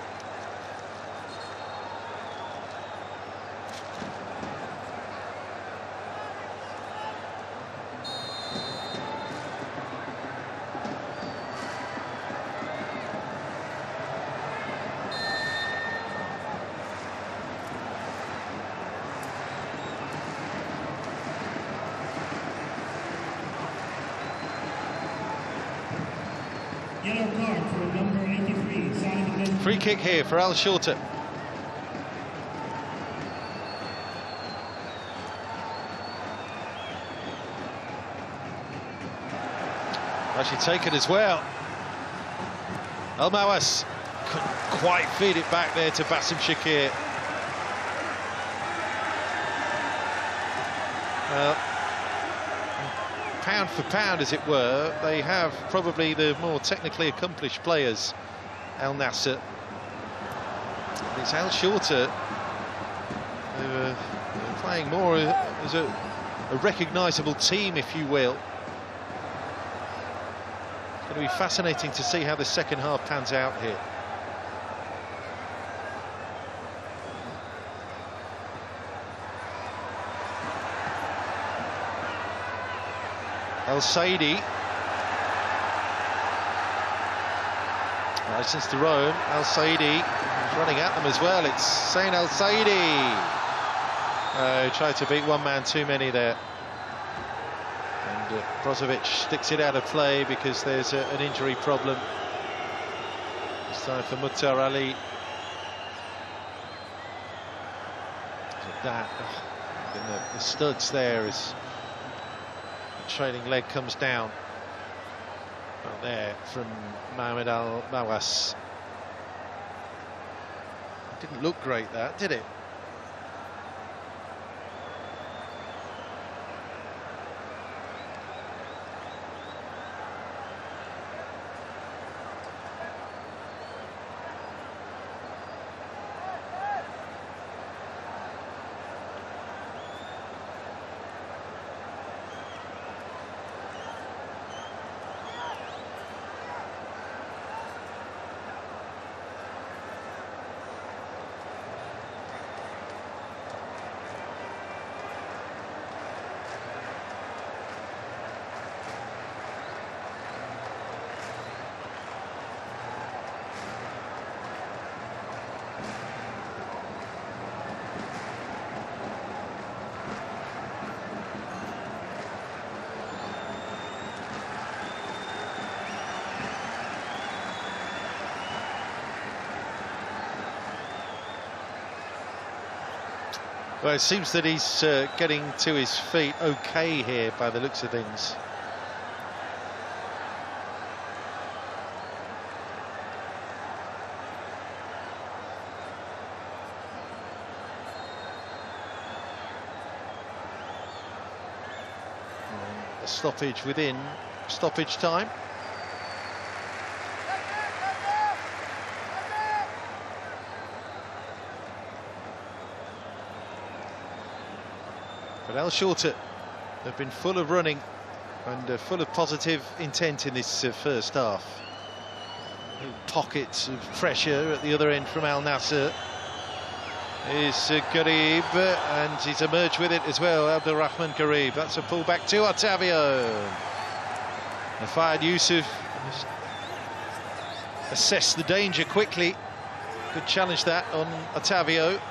Yellow card for number 83. Free kick here for Al Shorta. Actually taken as well. Al Mawas couldn't quite feed it back there to Bassem Shakir. Well, pound for pound, as it were, they have probably the more technically accomplished players, Al Nassr. It's Al Shorta who are playing more as a recognisable team, if you will. It's going to be fascinating to see how the second half pans out here. El Saidi, licensed to roam. El Saidi is running at them as well. It's Sain El Saidi. Tried to beat one man too many there. And Brozovic sticks it out of play because there's an injury problem. It's time for Mukhtar Ali. That, the studs there is. Trailing leg comes down. Well, there from Mohamed Al Mawas. Didn't look great, that, did it? Well, it seems that he's getting to his feet okay here by the looks of things. A stoppage within stoppage time. But Al Shorta have been full of running and full of positive intent in this first half. Pockets of pressure at the other end from Al Nassr. Is Garib, and he's emerged with it as well, Abdulrahman Garib. That's a pullback to Otavio. Fayed Yusuf assessed the danger quickly. Good challenge that on Otavio.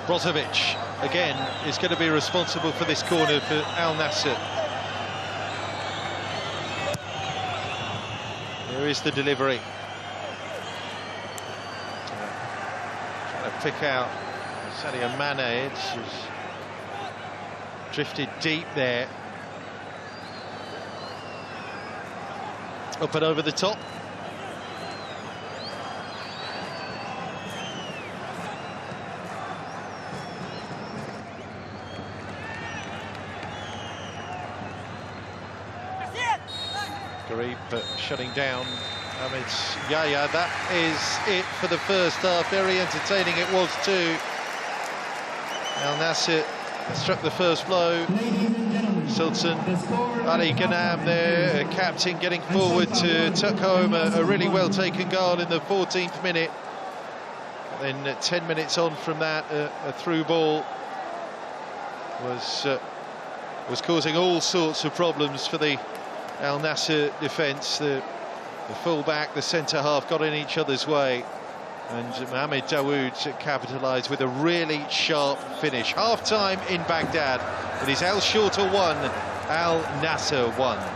Brozovic again is going to be responsible for this corner for Al Nassr. There is the delivery. Trying to pick out Sadio Mane. It's drifted deep there. Up and over the top. Garib shutting down Ahmed Yahya. That is it for the first half. Very entertaining it was too. Al Nassr struck the first blow. Sultan Ali Ghanam there, captain, getting forward to tuck home a really well taken goal in the 14th minute. And then 10 minutes on from that, a through ball was causing all sorts of problems for the Al Nassr defence. The full-back, the centre-half got in each other's way, and Mohamed Dawood capitalised with a really sharp finish. Half-time in Baghdad. It is Al Shorta 1, Al Nassr 1.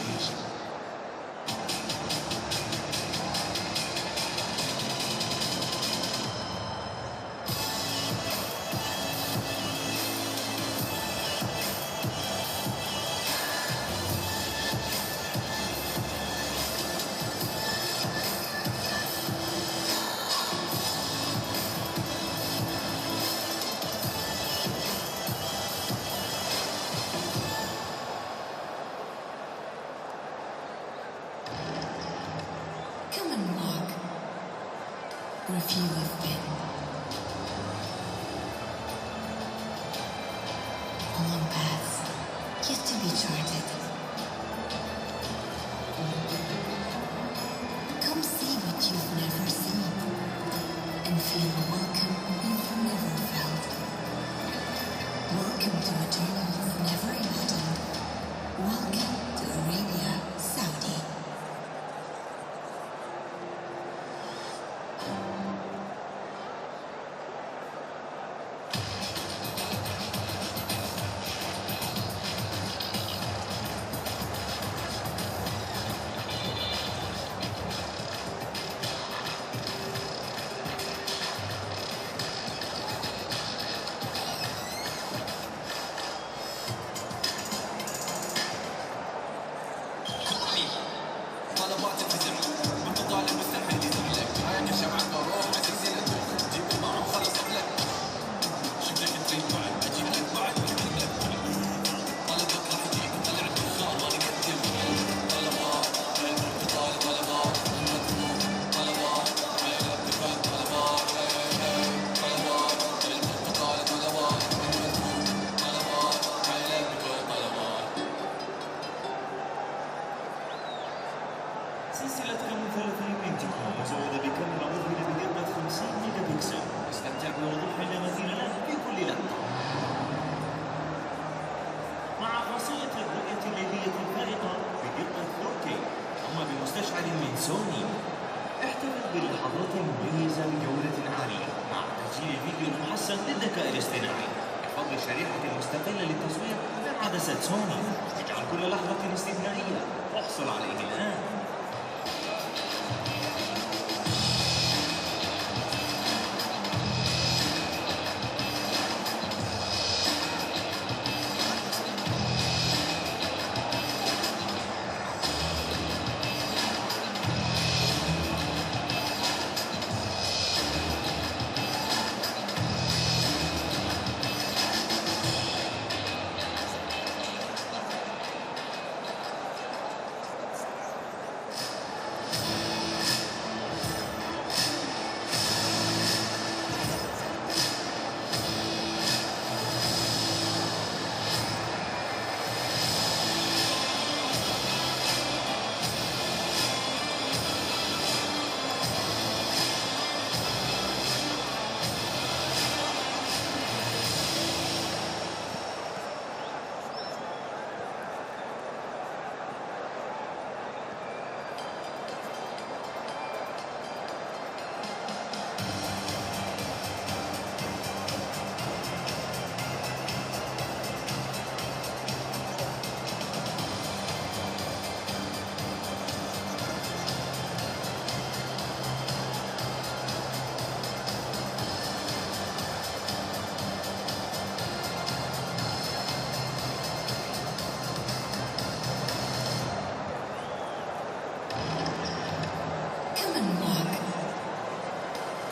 please. Review of Ben. Along paths yet to be charted. Come see what you've never seen and feel a welcome you've never felt. Welcome to a journey you've never imagined. Welcome to Arabia, Saudi. سلسلة كامل 30 انتقال مزودة بكاميرا مذهلة بدقة 50 ميجا بكسل. استمتع بوضوح لا مثيل له في كل لقطة. مع خاصية الرؤية الليلية الفائقة بدقة 4K ثم بمستشعر من سوني. احتفظ باللحظات المميزة بجودة عالية مع تسجيل الفيديو المحسن للذكاء الاصطناعي بفضل شريحة مستقلة للتصوير من عدسة سوني. اجعل كل لحظة استثنائية واحصل عليه الآن.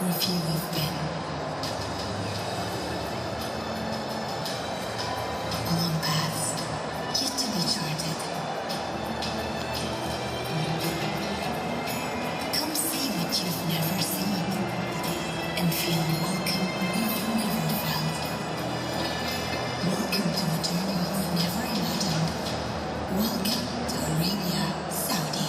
Review of Ben. Along paths yet to be charted. Come see what you've never seen and feel a welcome you've never felt. Welcome to a journey you've never imagined. Welcome to Arabia, Saudi.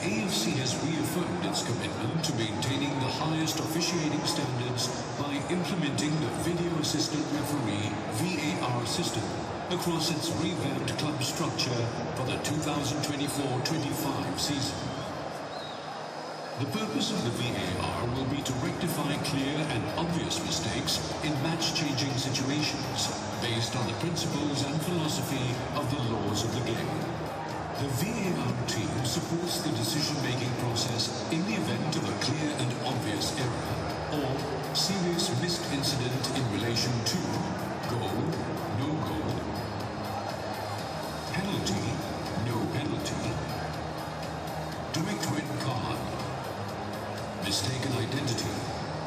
AFC has reaffirmed its commitment to maintaining the highest officiating standards by implementing the Video Assistant Referee (VAR) system across its revamped club structure for the 2024-25 season. The purpose of the VAR will be to rectify clear and obvious mistakes in match-changing situations based on the principles and philosophy of the laws of the game. The VAR team supports the decision-making process in the event of a clear and obvious error or serious missed incident in relation to goal, no goal, penalty, no penalty, direct red card, mistaken identity,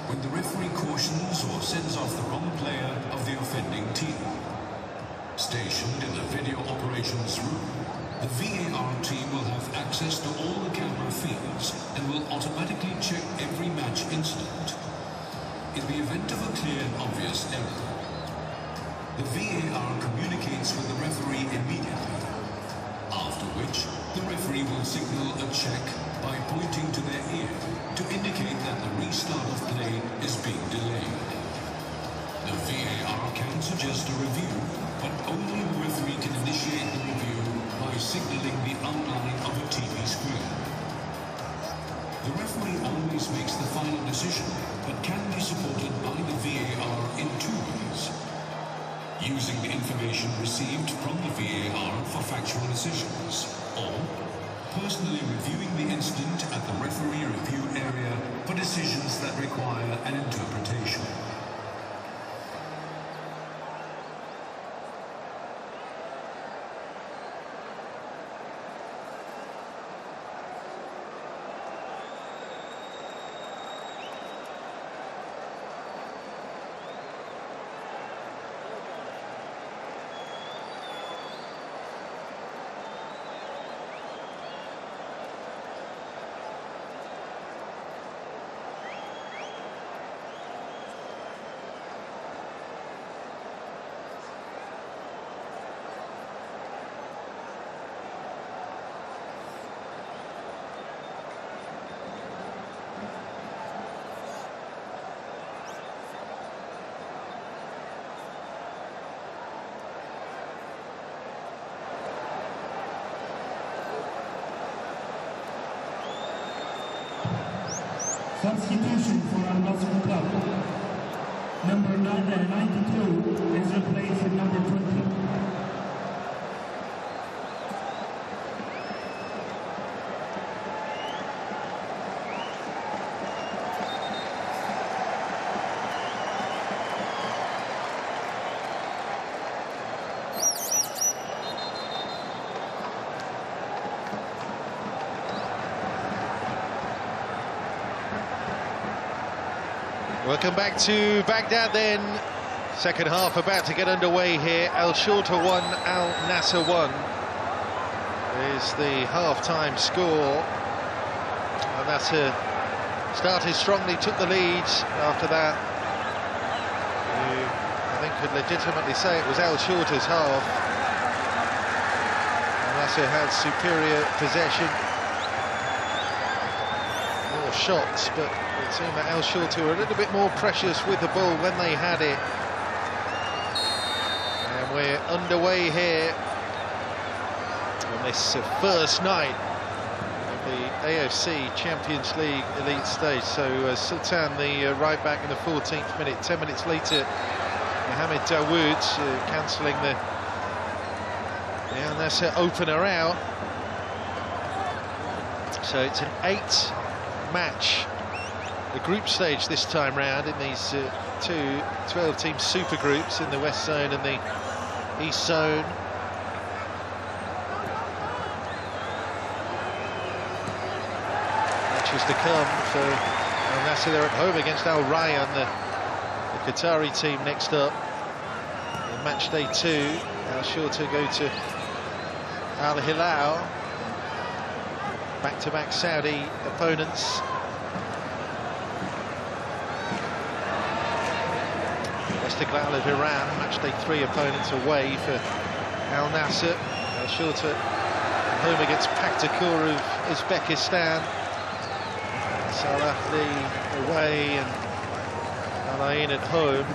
when the referee cautions or sends off the wrong player of the offending team. Stationed in the video operations room, the VAR team will have access to all the camera feeds and will automatically check every match incident. In the event of a clear and obvious error, the VAR communicates with the referee immediately, after which the referee will signal a check by pointing to their ear to indicate that the restart of play is being delayed. The VAR can suggest a review, but only the referee can initiate the review by signaling the outline of a TV screen. The referee always makes the final decision, but can be supported by the VAR in two ways. Using the information received from the VAR for factual decisions, or personally reviewing the incident at the referee review area for decisions that require an interpretation. Substitution for Nassr Club. Number 92 is replaced with number 20. Welcome back to Baghdad then. Second half about to get underway here. Shorta 1, Nassr 1 is the half-time score. Nassr started strongly, took the lead. After that, I think could legitimately say it was Shorta's half. Nassr had superior possession, more shots, but it seemed that Shorta were a little bit more precious with the ball when they had it. And we're underway here on this first night of the AFC Champions League Elite stage. So Sultan, the right back, in the 14th minute. 10 minutes later, Mohamed Dawood cancelling the Nassr opener out. So it's an 8-match the group stage this time round in these two 12-team super groups in the West Zone and the East Zone. Matches to come for Nassr. They're at home against Al Rayyan, the Qatari team, next up in match day 2. Shorta go to Al Hilal, back-to-back Saudi opponents. Istiklal of Iran, match day 3 opponents away for Al Nassr. Shorta home against Paktakor of Uzbekistan. Salahli away and Al-Ain at home.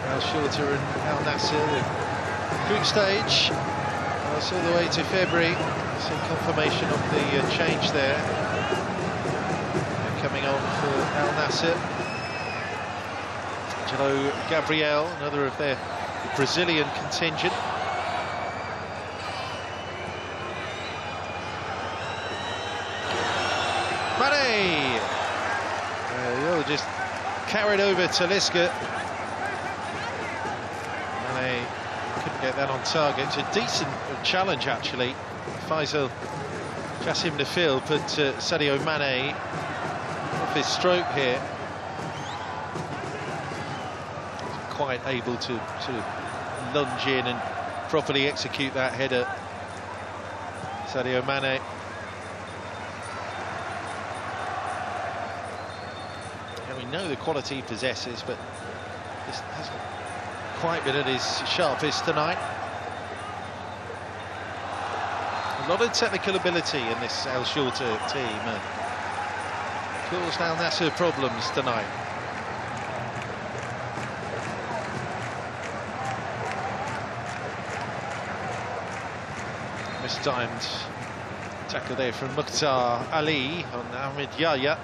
Al Shorta and Al Nassr. Group stage. That's all the way to February. See confirmation of the change there. Coming on for Al Nassr. Angelo Gabriel, another of their Brazilian contingent. Mane! Just carried over to Talisca. Mane couldn't get that on target. It's a decent challenge, actually. Faisal Jassim Nafil put Sadio Mane off his stroke here. Quite able to sort of lunge in and properly execute that header. Sadio Mane. And we know the quality he possesses, but this hasn't quite been at his sharpest tonight. A lot of technical ability in this Al Shorta team. Caused Al Nassr problems tonight. Mistimed tackle there from Mukhtar Ali on Ahmed Yahya.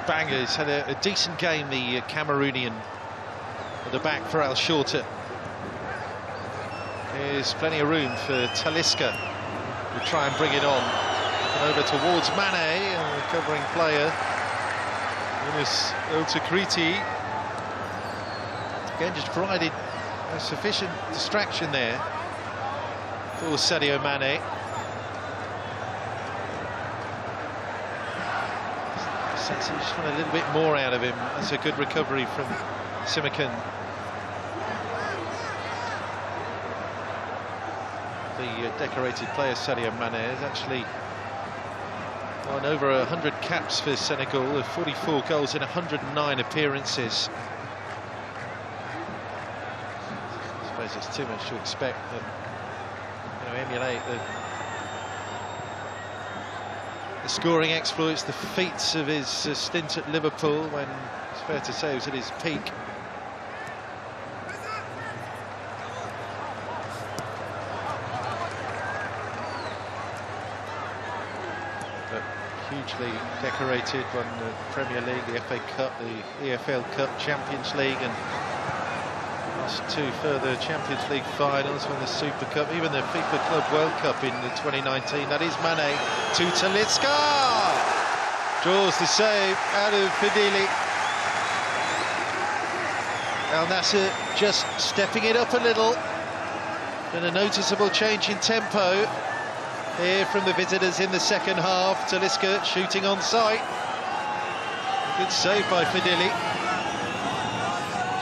Bangers had a decent game, the Cameroonian at the back for Al Shorta. There's plenty of room for Talisca to try and bring it on. And over towards Mane, and the covering player Yunus El-Takriti. Again, just provided a sufficient distraction there for Sadio Mane. You just want a little bit more out of him. That's a good recovery from Simakan. The decorated player Sadio Mane has actually won over 100 caps for Senegal, with 44 goals in 109 appearances. I suppose it's too much to expect that, emulate the scoring exploits, the feats of his stint at Liverpool, when it's fair to say he was at his peak. But hugely decorated, won the Premier League, the FA Cup, the EFL Cup, Champions League, and lost 2 further Champions League finals, won the Super Cup, even the FIFA Club World Cup in 2019. That is Mane to Talisca. Draws the save out of Fidili. Al Nassr just stepping it up a little. Been a noticeable change in tempo here from the visitors in the second half. Talisca shooting on sight. Good save by Fidili.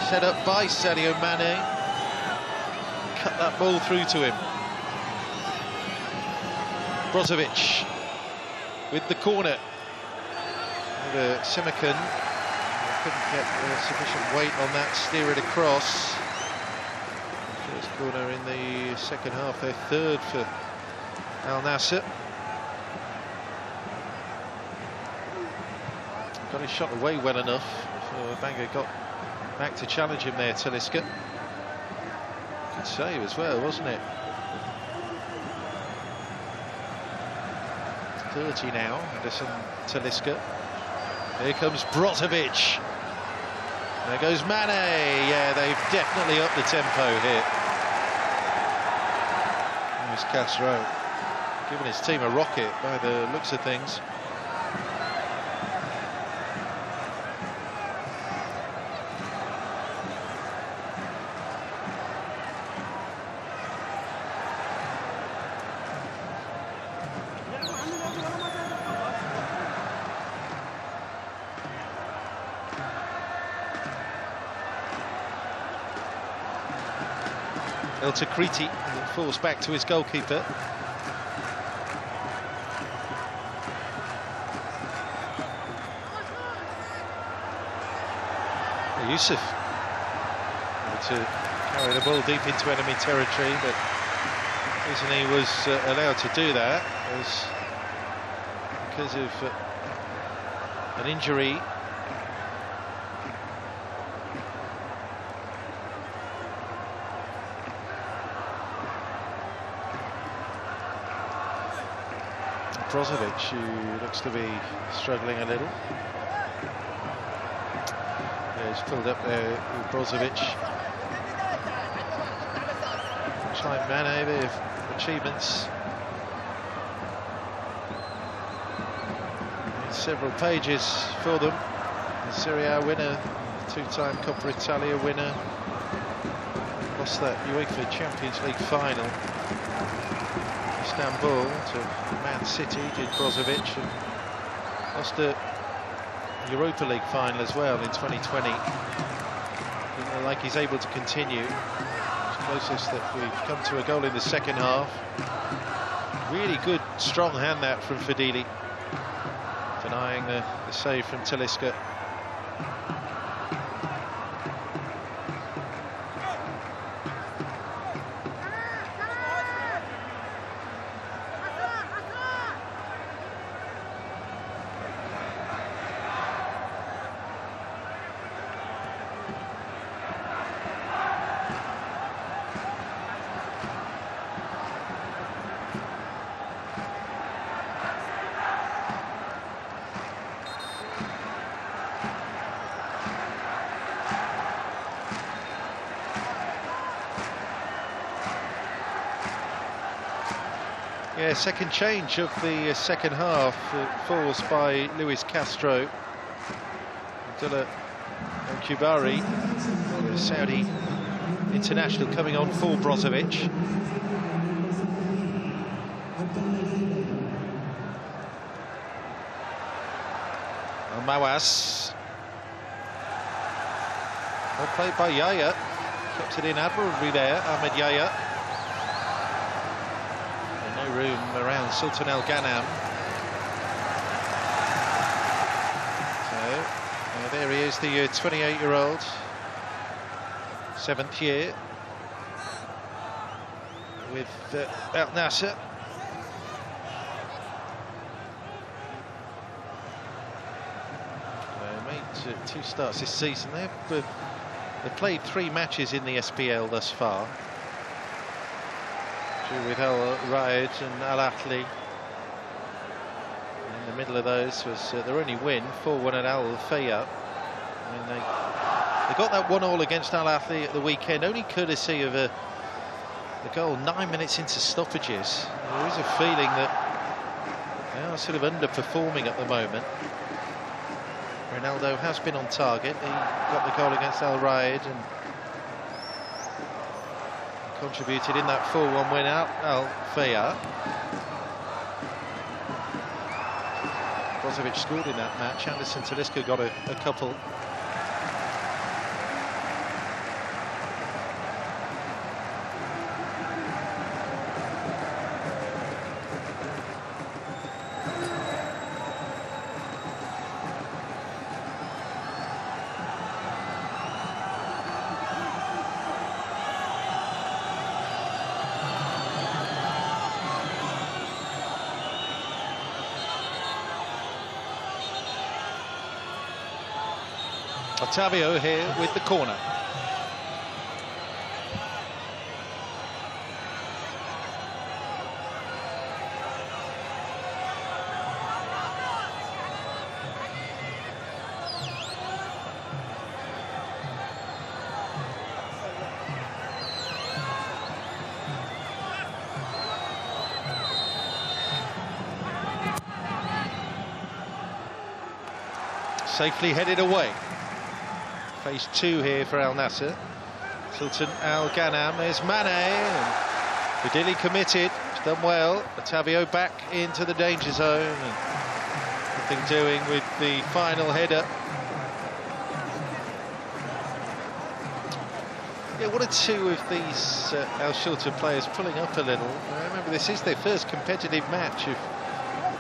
Set up by Sadio Mane. Cut that ball through to him. Brozovic with the corner. Over Simakan. Couldn't get sufficient weight on that, steer it across. First corner in the second half, their third for Al Nassr. Got his shot away well enough, so Bangor got back to challenge him there, Talisca. Good save as well, wasn't it? 30 now, Anderson Talisca. Here comes Brozovic. There goes Mane. Yeah, they've definitely upped the tempo here. There's Castro, giving his team a rocket by the looks of things. El-Takriti falls back to his goalkeeper. Yusuf to carry the ball deep into enemy territory, but the reason he was allowed to do that was because of an injury. Brozovic, who looks to be struggling a little. He's pulled up there with Brozovic. Looks like Mane, their achievements. Several pages for them. The Serie A winner, two-time Coppa Italia winner. Lost that UEFA Champions League final. Istanbul to Man City, did Brozovic, and lost a Europa League final as well in 2020. Looking like he's able to continue. It's closest that we've come to a goal in the second half. Really good, strong hand that from Fedeli, denying the save from Talisca. Yeah, second change of the second half, forced by Luis Castro. Abdullah Kubari, the Saudi international, coming on for Brozovic. Mawas. Well played by Yaya. Kept it in admirably there, Ahmed Yaya. Room around Sultan Al Ghanam. So there he is, the 28-year-old, 7th year with Al Nassr. Made 2 starts this season. They've played 3 matches in the SPL thus far, with Al Raid and Al Ahly. In the middle of those was their only win, 4-1 at Al Fayha. I mean, they got that 1-1 against Al Ahly at the weekend, only courtesy of a goal 9 minutes into stoppages. There is a feeling that they are sort of underperforming at the moment. Ronaldo has been on target. He got the goal against Al Raid and contributed in that 4-1 win out Al Fayha. Brozovic scored in that match. Anderson Talisca got a couple. Otavio here with the corner. Safely headed away. Phase 2 here for Al Nassr. Sultan Al Ghanam, there's Mane, and Fedeli committed, he's done well. Otavio back into the danger zone, and nothing doing with the final header. Yeah, one or two of these Al Shorta players pulling up a little. Remember, this is their first competitive match of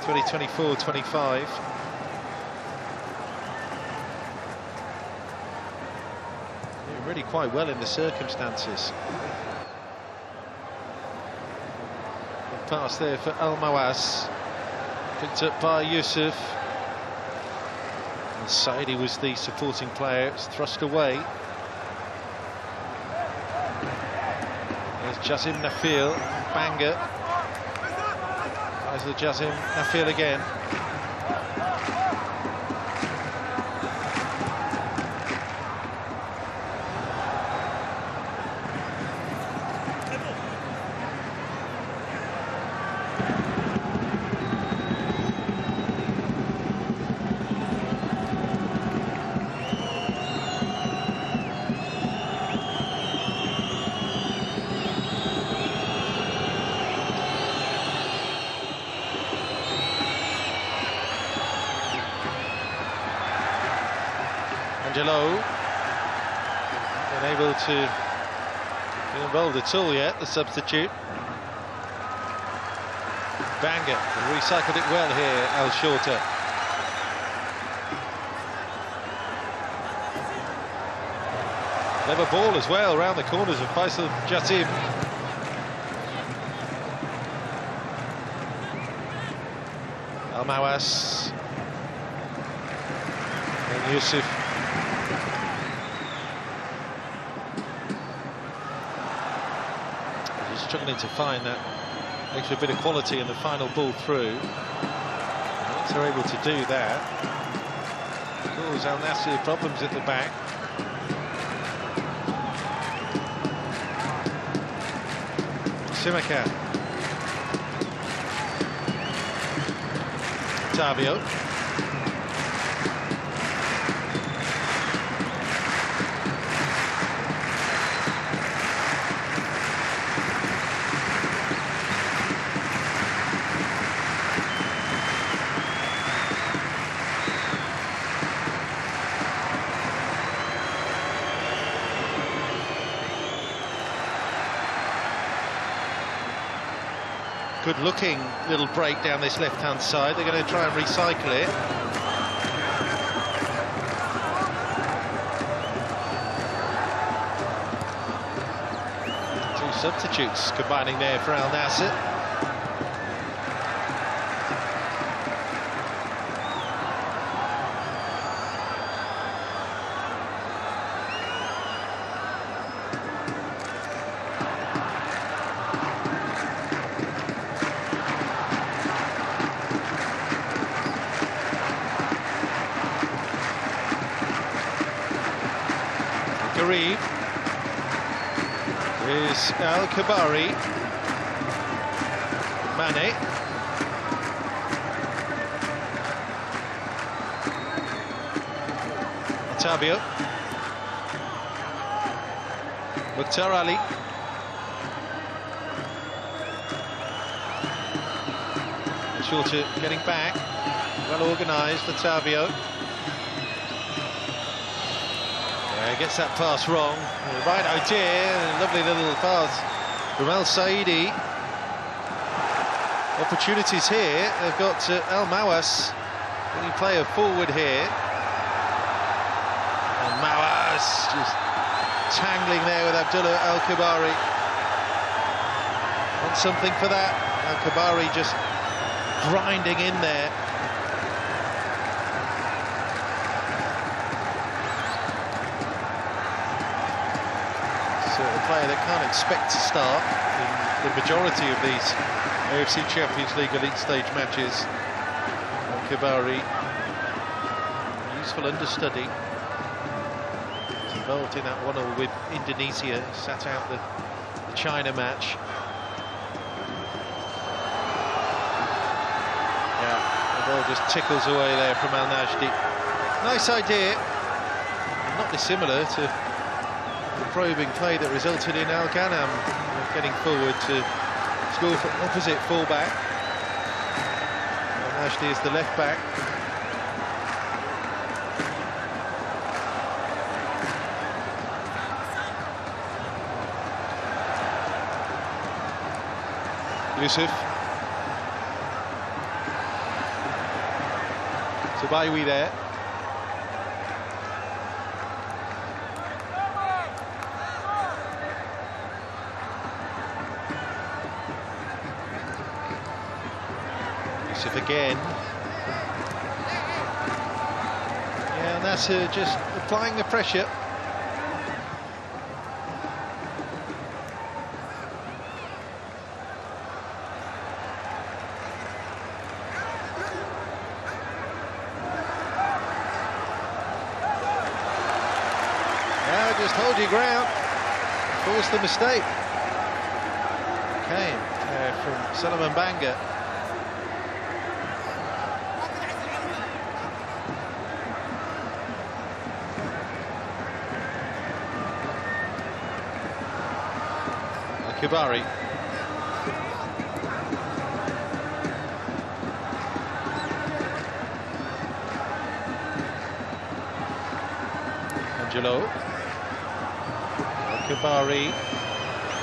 2024-25. really quite well in the circumstances. Good pass there for Al Mawas, picked up by Yusuf. And Saidi was the supporting player. It's thrust away. There's Jazim Nafil, banger. There's the Jazim Nafil again. Angelo, unable to be involved at all yet, the substitute. Banger, recycled it well here, Al Shorta. Clever ball as well, around the corners of Faisal Jatim. Al Mawas. And Yusuf. Struggling to find that extra bit of quality in the final ball through. Once they're able to do that, cause Al Nassr problems at the back. Simaka. Tavio. Good looking little break down this left hand side. They're going to try and recycle it. Two substitutes combining there for Al Nassr. Is Al Kabari, Mane, Otavio, Mukhtar Ali, Shorta getting back, well organised for Otavio. Gets that pass wrong. The right idea, lovely little pass from Al Saidi. Opportunities here. They've got Al Mawas. Can he play a forward here? And Mawas just tangling there with Abdullah Al Kabari. Want something for that? Al Kabari just grinding in there. A player that can't expect to start in the majority of these AFC Champions League Elite stage matches. Kabari, useful understudy. He's involved in that 1-0 with Indonesia, sat out the China match. Yeah, the ball just tickles away there from Al Najdi. Nice idea, not dissimilar to the probing play that resulted in Al Ghanam getting forward to score for opposite full-back. Al Najdi is the left back. Yusuf. Sabaiwi there. Yusuf again. Yeah, Nassr just applying the pressure. Just hold your ground, force the mistake. Kane from Solomon Banga. Akibari. Angelo. Akibari.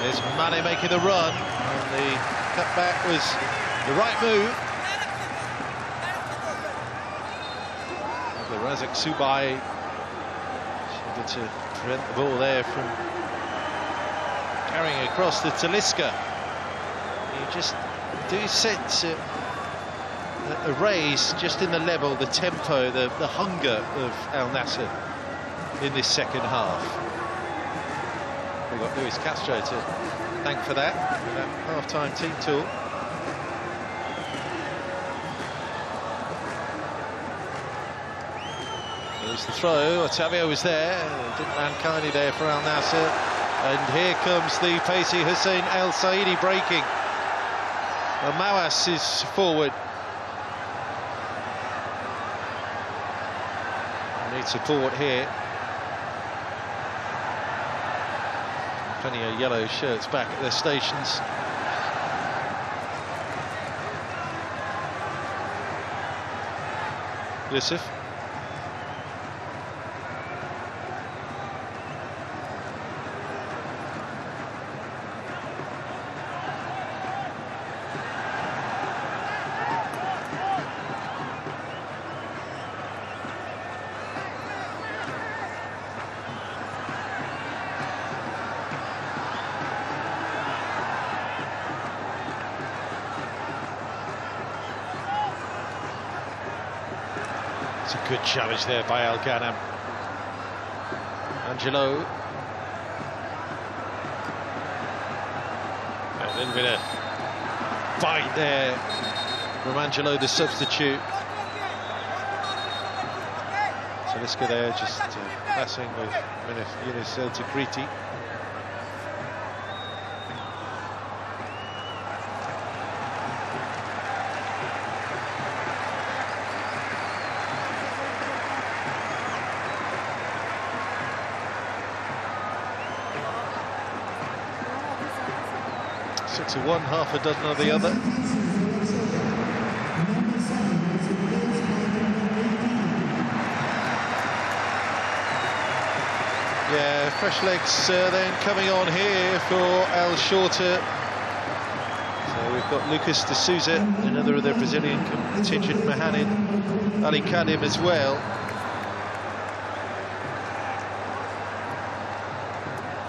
There's Mane making the run, and the cutback was the right move. The Razak Subai able to prevent the ball there from carrying across the Talisca. You just do sense a raise just in the level, the tempo, the hunger of Al Nassr in this second half. We've got Luis Castro to thank for that half-time team talk. There's the throw. Otavio was there, didn't land kindly there for Al Nassr. And here comes the pacey Hussein El Saidi breaking. Well, Mawas is forward. Need support here. Plenty of yellow shirts back at their stations. Yusuf. Good challenge there by Al Ghanam. Angelo. A little bit of bite there from Angelo, the substitute. Talisca there just passing with Yunus El Takriti. To one, half a dozen of the other. Yeah, fresh legs then coming on here for Al Shorta. So we've got Lucas de Souza, another of the Brazilian contingent, Mahanin, Ali Kadim as well.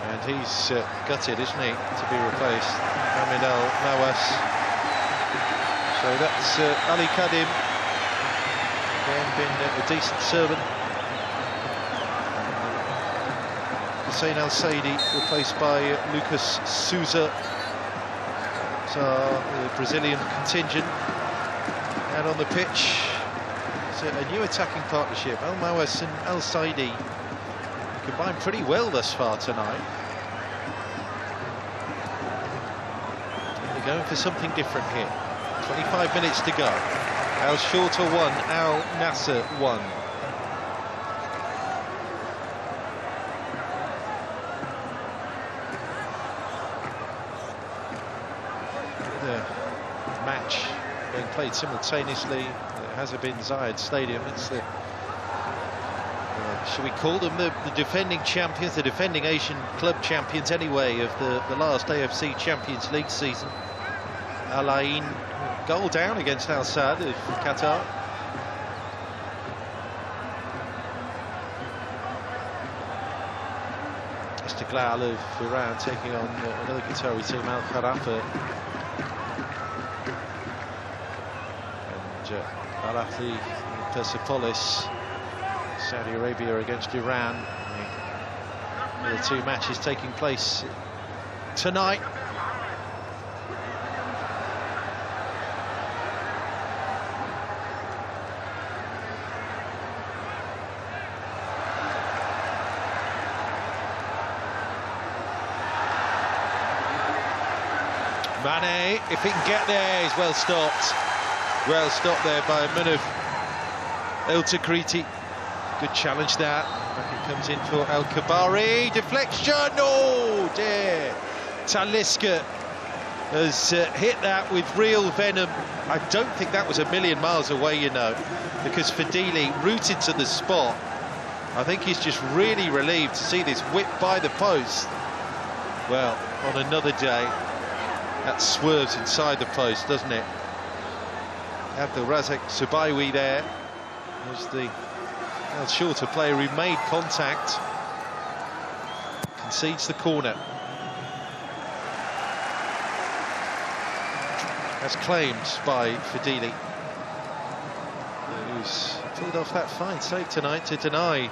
And he's gutted, isn't he, to be replaced. Aminal Mawas. So that's Ali Kadim, again been a decent servant. Hussein El Saidi replaced by Lucas Souza. So the Brazilian contingent. And on the pitch, it's a new attacking partnership. El Mawas and El Saidi combined pretty well thus far tonight. Going for something different here. 25 minutes to go. Al Shorta 1, Al Nassr 1. The match being played simultaneously at Hazard bin Zayed Stadium. It's the should we call them the defending champions, the defending Asian club champions anyway of the last AFC Champions League season. Al Ain, goal down against Al Sadd of Qatar. Istiklal of Iran taking on another Qatari team, Al Kharafa. And Al Ahly Persepolis, Saudi Arabia against Iran. The two matches taking place tonight. Mane, if he can get there, he's well stopped. Well stopped there by Munif El Takriti. Good challenge that. Back it comes in for El Kabari. Deflection, oh dear. Talisca has hit that with real venom. I don't think that was a million miles away, you know, because Fadili rooted to the spot. I think he's just really relieved to see this whip by the post. Well, on another day, that swerves inside the post, doesn't it? Abdul Razak Subaiwi there was the Shorta player who made contact. Concedes the corner. As claimed by Fadili, who's pulled off that fine save tonight to deny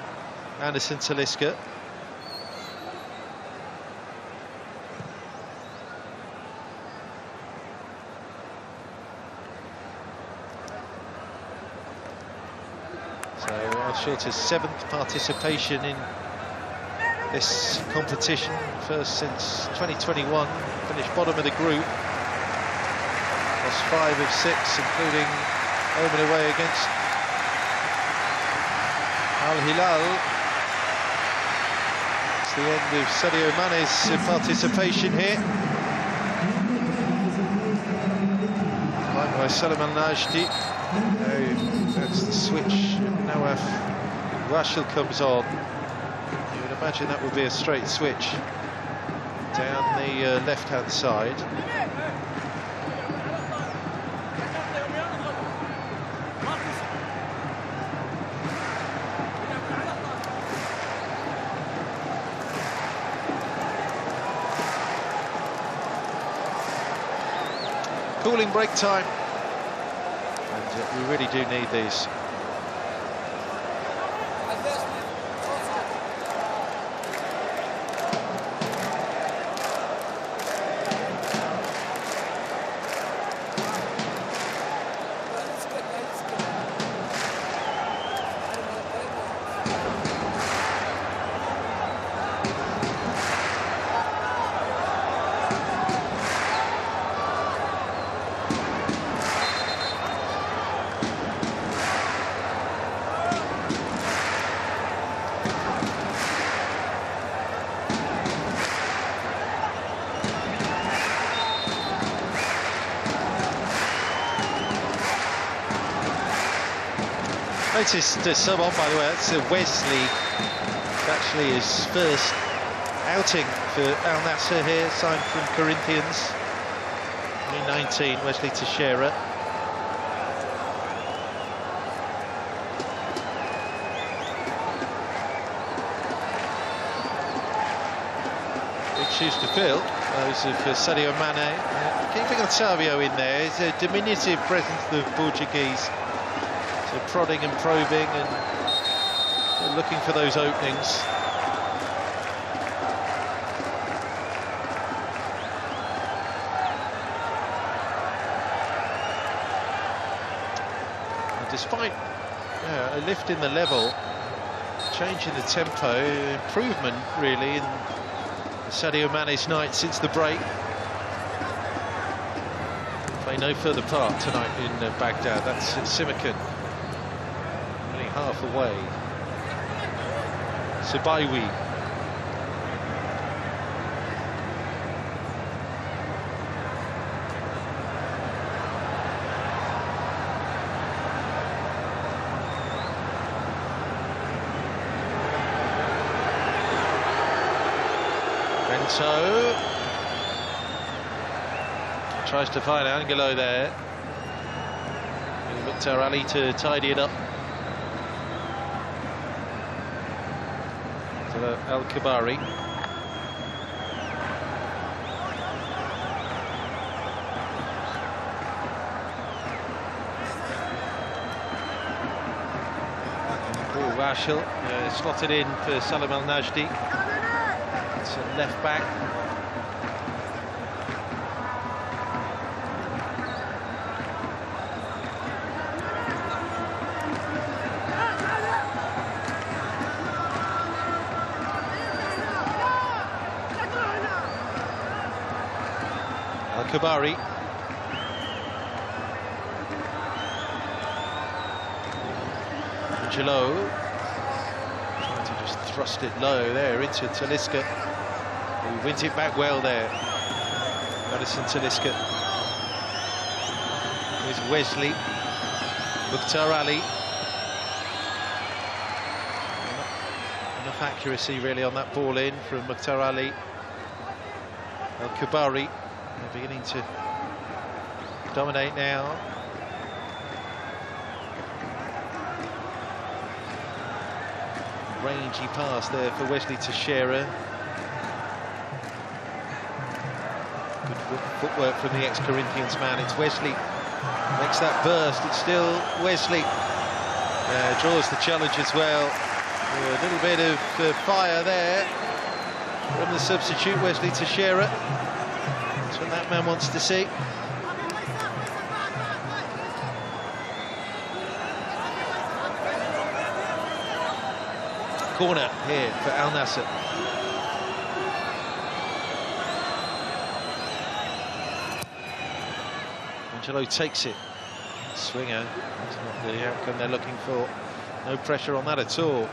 Anderson Talisca. Shorta's 7th participation in this competition, first since 2021. Finished bottom of the group, lost 5 of 6, including home and away against Al Hilal. It's the end of Sadio Mane's participation here. Right by Salam Al-Najdi. That's the switch. Nawaf Rashil comes on. You would imagine that would be a straight switch down the left-hand side. Cooling break time, and we really do need these. Noticed sub on, by the way, that's Wesley. It's actually his first outing for Al Nassr here, signed from Corinthians. Only 19, Wesley Teixeira. Big shoes to fill, those of Sadio Mane. Keeping Otavio in there, it's a diminutive presence of the Portuguese. So prodding and probing and looking for those openings. And despite a lift in the level, change in the tempo, improvement really in Sadio Mane's night since the break. Play no further part tonight in Baghdad. That's Simakan. Half away. Subaiwi. Bento tries to find Angelo there. He looked at Ali to tidy it up. Al Kabari. Bashil slotted in for Salam Al Najdi. It's a left back. Al Kabari. Angelo trying to just thrust it low there into Talisca, who wins it back well there. Madison Talisca. Here's Wesley. Mukhtar Ali. Enough accuracy really on that ball in from Mukhtar Ali. Al Kabari beginning to dominate now. Rangy pass there for Wesley Teixeira. Good footwork from the ex-Corinthians man. It's Wesley. Makes that burst. It's still Wesley. Draws the challenge as well. A little bit of fire there from the substitute, Wesley Teixeira. That's what that man wants to see. Corner here for Al Nassr. Angelo takes it. Swinger. That's not the outcome they're looking for. No pressure on that at all.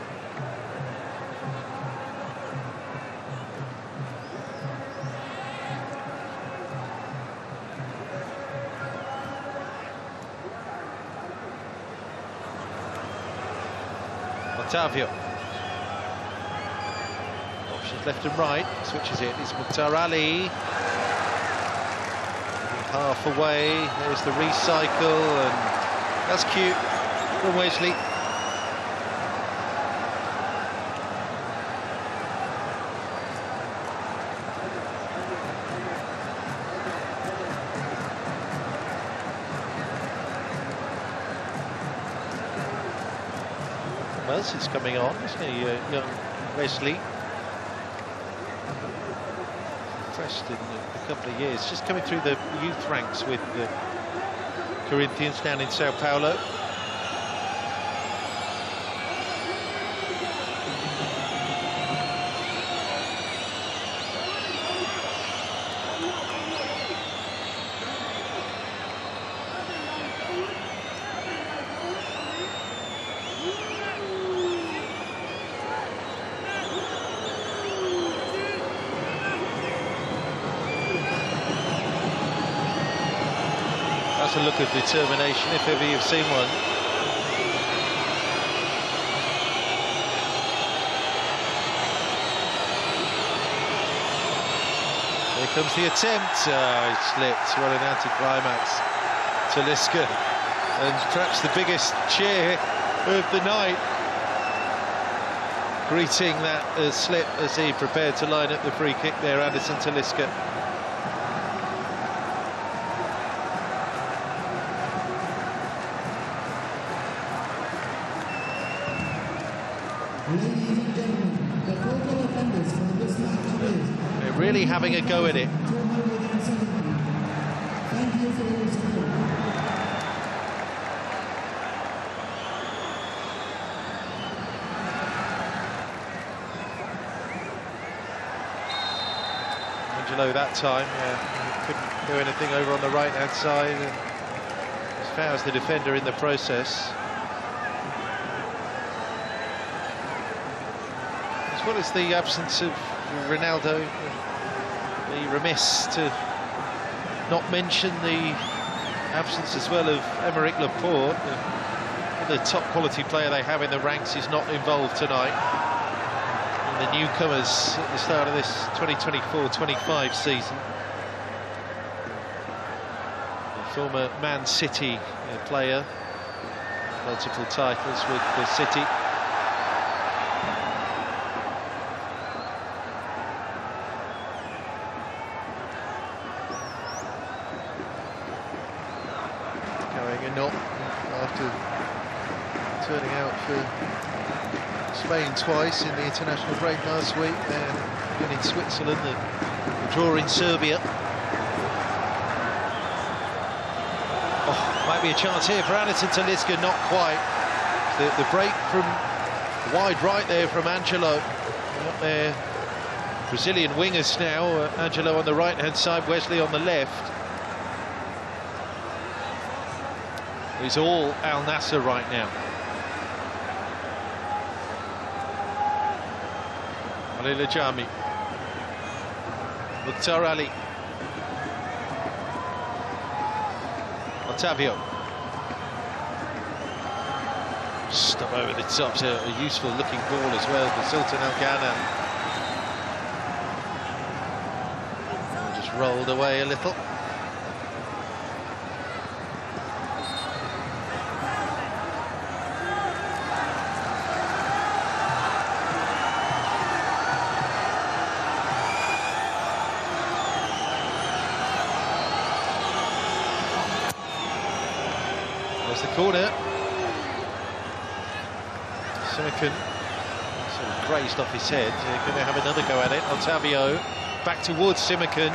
Otavio. Options left and right. Switches it. It's Mukhtar Ali. Half away. There's the recycle, and that's cute from Wesley. Wells is coming on, isn't he? Young Wesley. Impressed in a couple of years, just coming through the youth ranks with the Corinthians down in Sao Paulo. That's a look of determination, if ever you've seen one. Here comes the attempt. He slipped. What an anticlimax. Talisca. And perhaps the biggest cheer of the night, greeting that slip as he prepared to line up the free kick there, Anderson Talisca. They're really having a go at it. Angelo that time couldn't do anything over on the right hand side, and as far as the defender in the process. As well as the absence of Ronaldo, be remiss to not mention the absence as well of Aymeric Laporte. The top quality player they have in the ranks is not involved tonight. And the newcomers at the start of this 2024-25 season. The former Man City player, multiple titles with the City. After turning out for Spain twice in the international break last week, then again in Switzerland, the draw in Serbia. Oh, might be a chance here for Anderson Talisca, not quite. The break from wide right there from Angelo. Up there, Brazilian wingers now. Angelo on the right-hand side, Wesley on the left. It's all Al Nassr right now. Ali Lajami, Mukhtar Ali, Otavio. Stop over the top, so a useful looking ball as well for Sultan Al Ghana. Just rolled away a little. There's the corner. Simakan sort of grazed off his head. Going to have another go at it. Otavio back towards Simakan.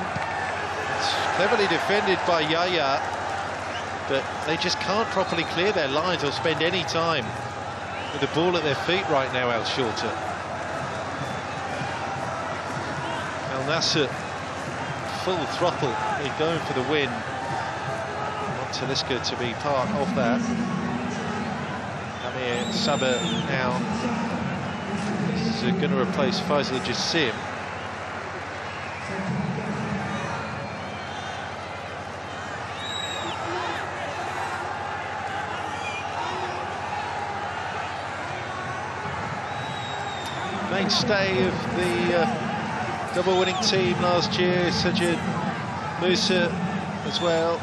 It's cleverly defended by Yaya, but they just can't properly clear their lines or spend any time with the ball at their feet right now, Al Shorta. Al Nassr full throttle, they're going for the win. Want Talisca to be part of that. Amir Sabah now is going to replace Faisal Jassim. Mainstay of the double winning team last year, Sajid Musa as well.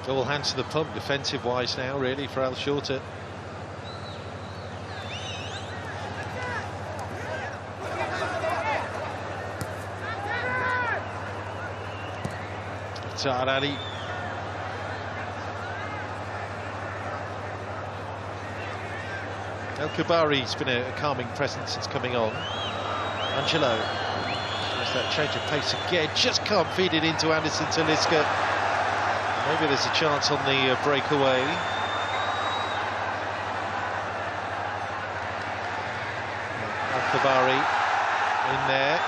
All hands to the pump defensive-wise now, really, for Al Shorta. Mukhtar Ali. El Kabari's been a calming presence since coming on. Angelo. There's that change of pace again. Just can't feed it into Anderson Talisca. Maybe there's a chance on the breakaway. Al-Kabari in there.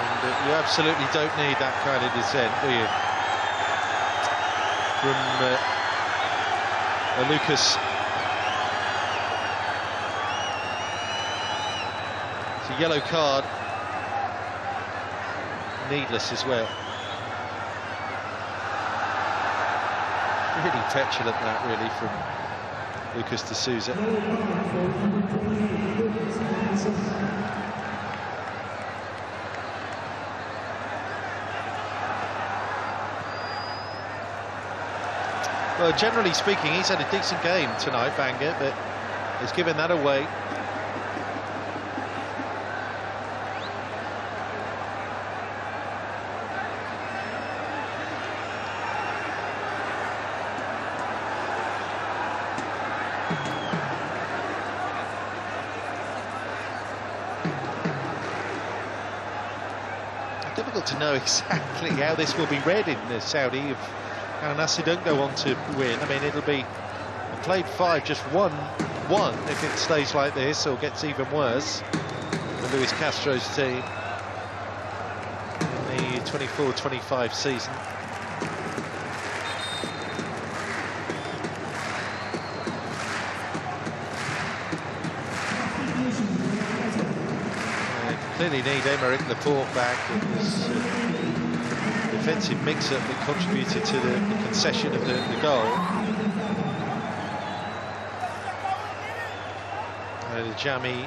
And you absolutely don't need that kind of descent, do you? From Lucas. It's a yellow card. Needless as well. Really petulant that, really, from Lucas de Souza. Well, generally speaking, he's had a decent game tonight, Banga, but he's given that away. Difficult to know exactly how this will be read in the Saudi if Al Nassr don't go on to win. I mean, it'll be played 5, just 1-1 if it stays like this or gets even worse for Luis Castro's team in the 24-25 season. Clearly need Aymeric Laporte back. It was defensive mix-up that contributed to the concession of the goal. Jami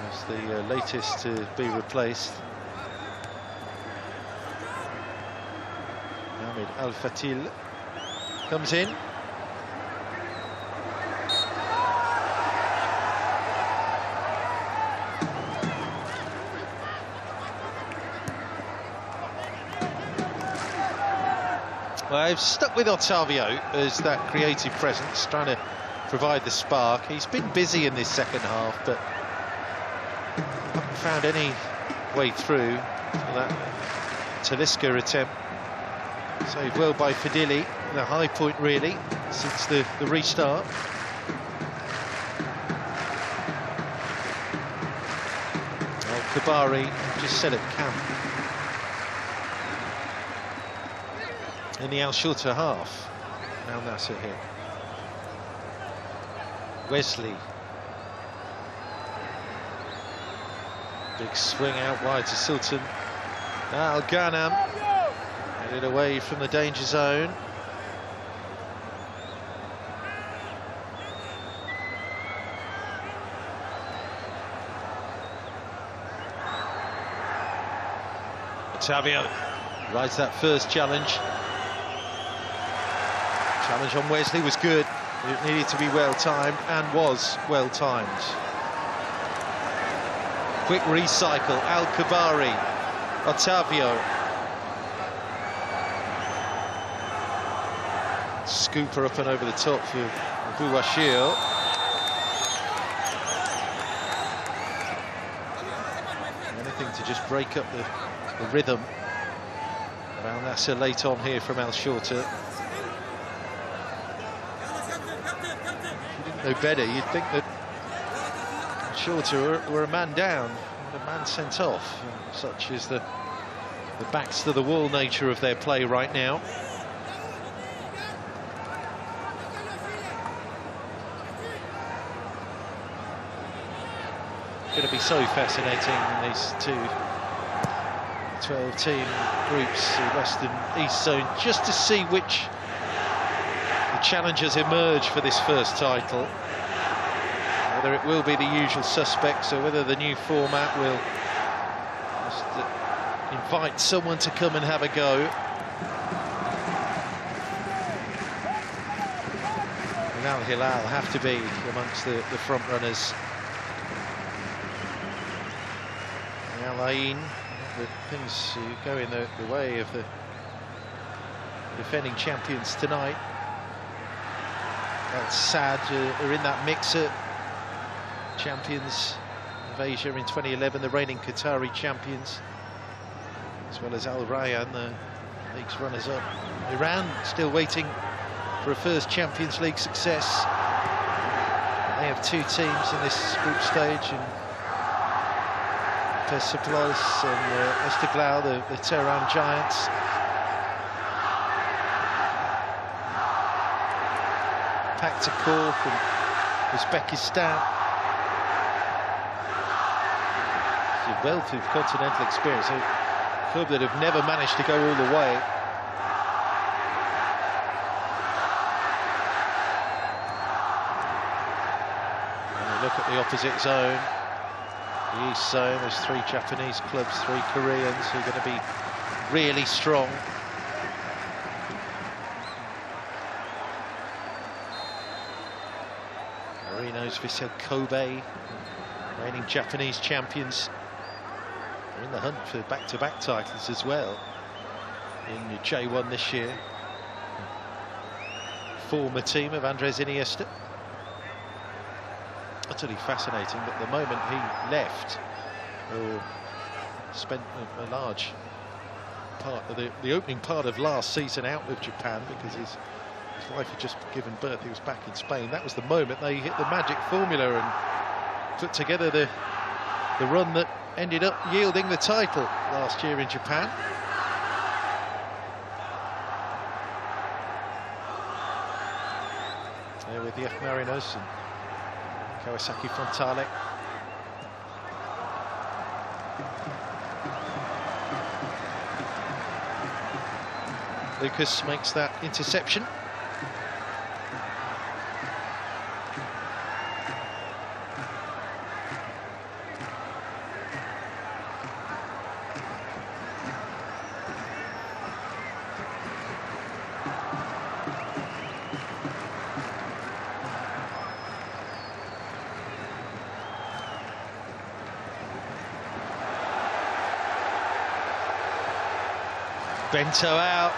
was the latest to be replaced. Ahmed Al-Fatil comes in. Well, I've stuck with Otavio as that creative presence, trying to provide the spark. He's been busy in this second half, but haven't found any way through for that Talisca attempt. Saved well by Fadili, the high point really since the restart. Kabari just set at camp in the Shorta half. Now Nassr here. Wesley. Big swing out wide to Sultan. Now Ghanam headed away from the danger zone. Otavio rides that first challenge. Challenge on Wesley was good. It needed to be well timed, and was well timed. Quick recycle. Al-Kabari, Otavio. Scooper up and over the top for Bouachir. Anything to just break up the rhythm. Around Nassr late on here from Shorta. If you didn't know better, you'd think that Shorta were a man down and a man sent off. Such is the backs to the wall nature of their play right now. Going to be so fascinating in these two 12-team groups, West and East Zone, just to see which the challengers emerge for this first title. Whether it will be the usual suspects or whether the new format will just invite someone to come and have a go. And Al Hilal have to be amongst the front runners. Al Ain. Things go in the way of the defending champions tonight. Al Sadd are in that mixer. Champions of Asia in 2011, the reigning Qatari champions, as well as Al Rayyan, the league's runners-up. Iran still waiting for a first Champions League success. They have two teams in this group stage, and Persiplos and Istiklal, the Tehran Giants. Paktakor from Uzbekistan. It's a wealth of continental experience. A club that have never managed to go all the way. And we look at the opposite zone. The East Zone, there's three Japanese clubs, three Koreans who are going to be really strong. Marino's Vissel Kobe, reigning Japanese champions. They're in the hunt for back-to-back titles as well in J1 this year. Former team of Andres Iniesta. Utterly fascinating that the moment he left, or spent a large part of the opening part of last season out of Japan, because his wife had just given birth, he was back in Spain. That was the moment they hit the magic formula and put together the run that ended up yielding the title last year in Japan. There with the F Marinos and Kawasaki Frontale. Lucas makes that interception. Bento out.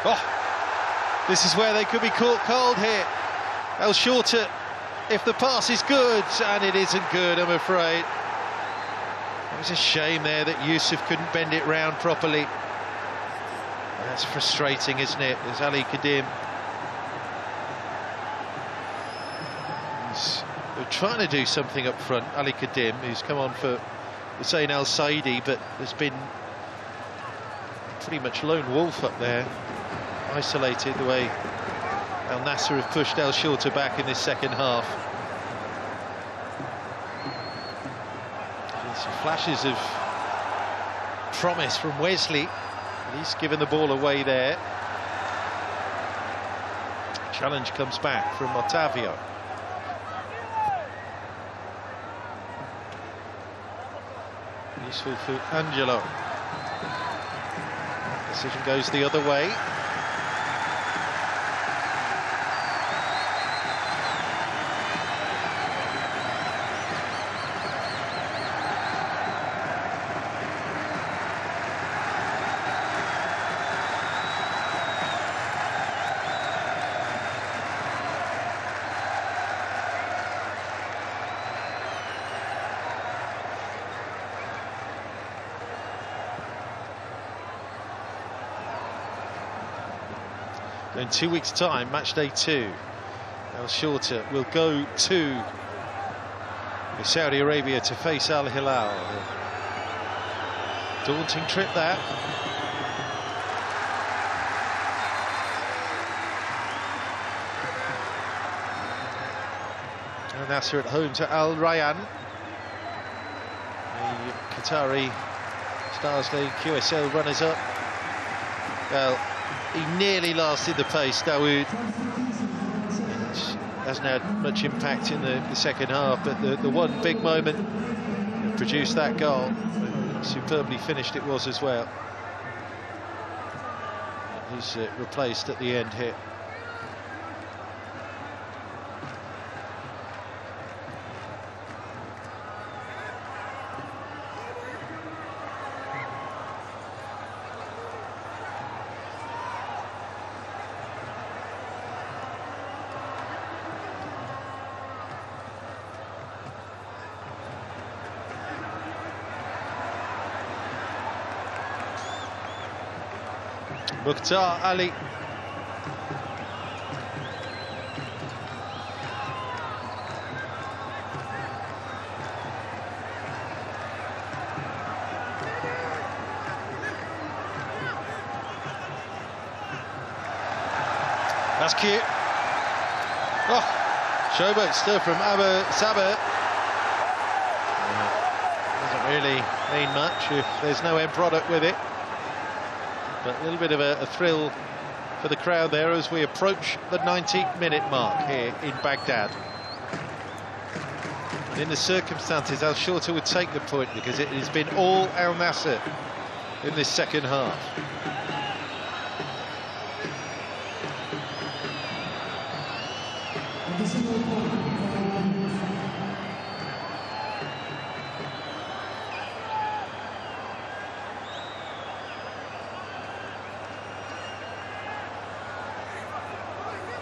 Oh, this is where they could be caught cold here. El Shorta, if the pass is good, and it isn't good, I'm afraid. It was a shame there that Yusuf couldn't bend it round properly. That's frustrating, isn't it? There's Ali Kadim. They're trying to do something up front. Ali Kadim, who's come on for Hussein Al Saidi, but has been pretty much lone wolf up there, isolated the way Al Nassr have pushed El Shorta back in this second half. Some flashes of promise from Wesley, but he's given the ball away there. Challenge comes back from Otavio. Useful for Angelo. Decision goes the other way. In 2 weeks' time, match day 2, El Shorta will go to Saudi Arabia to face Al Hilal. Daunting trip that. Al Nassr at home to Al Rayyan. The Qatari Stars League QSL runners-up. Well, he nearly lasted the pace, Dawood. Hasn't had much impact in the second half, but the one big moment that produced that goal, superbly finished it was as well. He's replaced at the end here. Mukhtar Ali. That's cute. Oh, showboat stuff from Abba Sabah. Doesn't really mean much if there's no end product with it. But a little bit of a thrill for the crowd there as we approach the 90-minute mark here in Baghdad. And in the circumstances, Al Shorta would take the point because it has been all Al Nassr in this second half.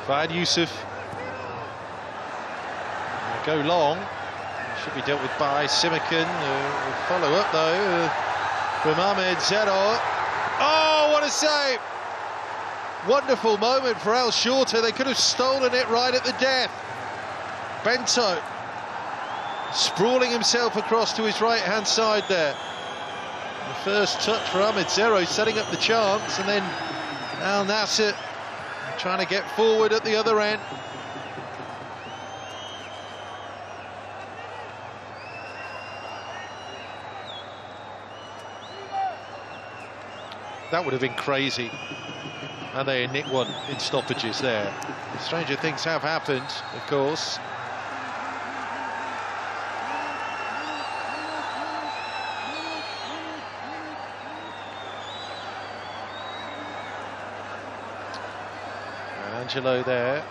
Fahad Yusuf. Go long. Should be dealt with by Simican. Follow up though from Ahmed Zero. Oh, what a save! Wonderful moment for Al Shorta. They could have stolen it right at the death. Bento sprawling himself across to his right-hand side there. The first touch for Ahmed Zero, setting up the chance, and then Al Nassr trying to get forward at the other end. That would have been crazy. And they nick one in stoppages there. Stranger things have happened, of course. Angelo there.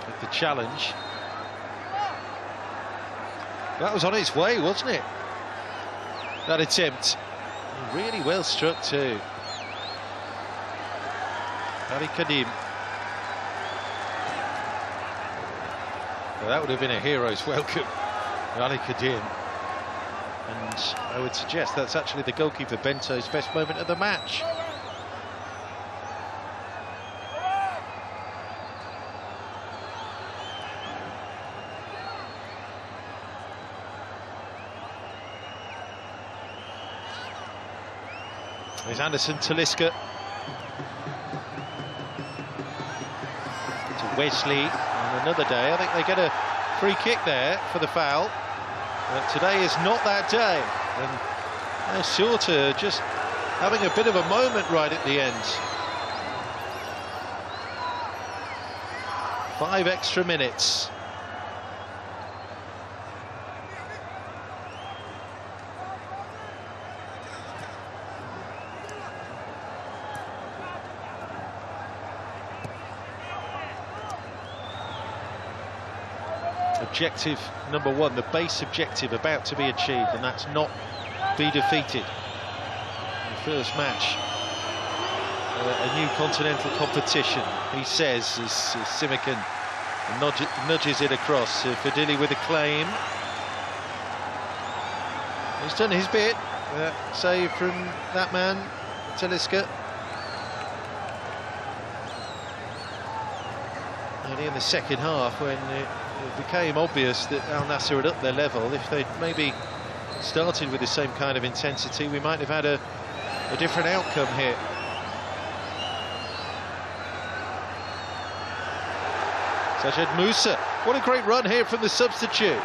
With the challenge. That was on its way, wasn't it? That attempt. Really well struck too. Ali Kadim. Well, that would have been a hero's welcome, Ali Kadim. And I would suggest that's actually the goalkeeper Bento's best moment of the match. There's Anderson Talisca to Wesley on another day. I think they get a free kick there for the foul. But today is not that day. And Shorta just having a bit of a moment right at the end. 5 extra minutes. Objective number 1, the base objective about to be achieved, and that's not be defeated. The first match, a new continental competition, he says, as Simican nudges it across. Fadili with a claim. He's done his bit. Save from that man, Talisca. Only in the second half, when it became obvious that Al Nassr had upped their level. If they'd maybe started with the same kind of intensity, we might have had a different outcome here. Sajid Musa, what a great run here from the substitute.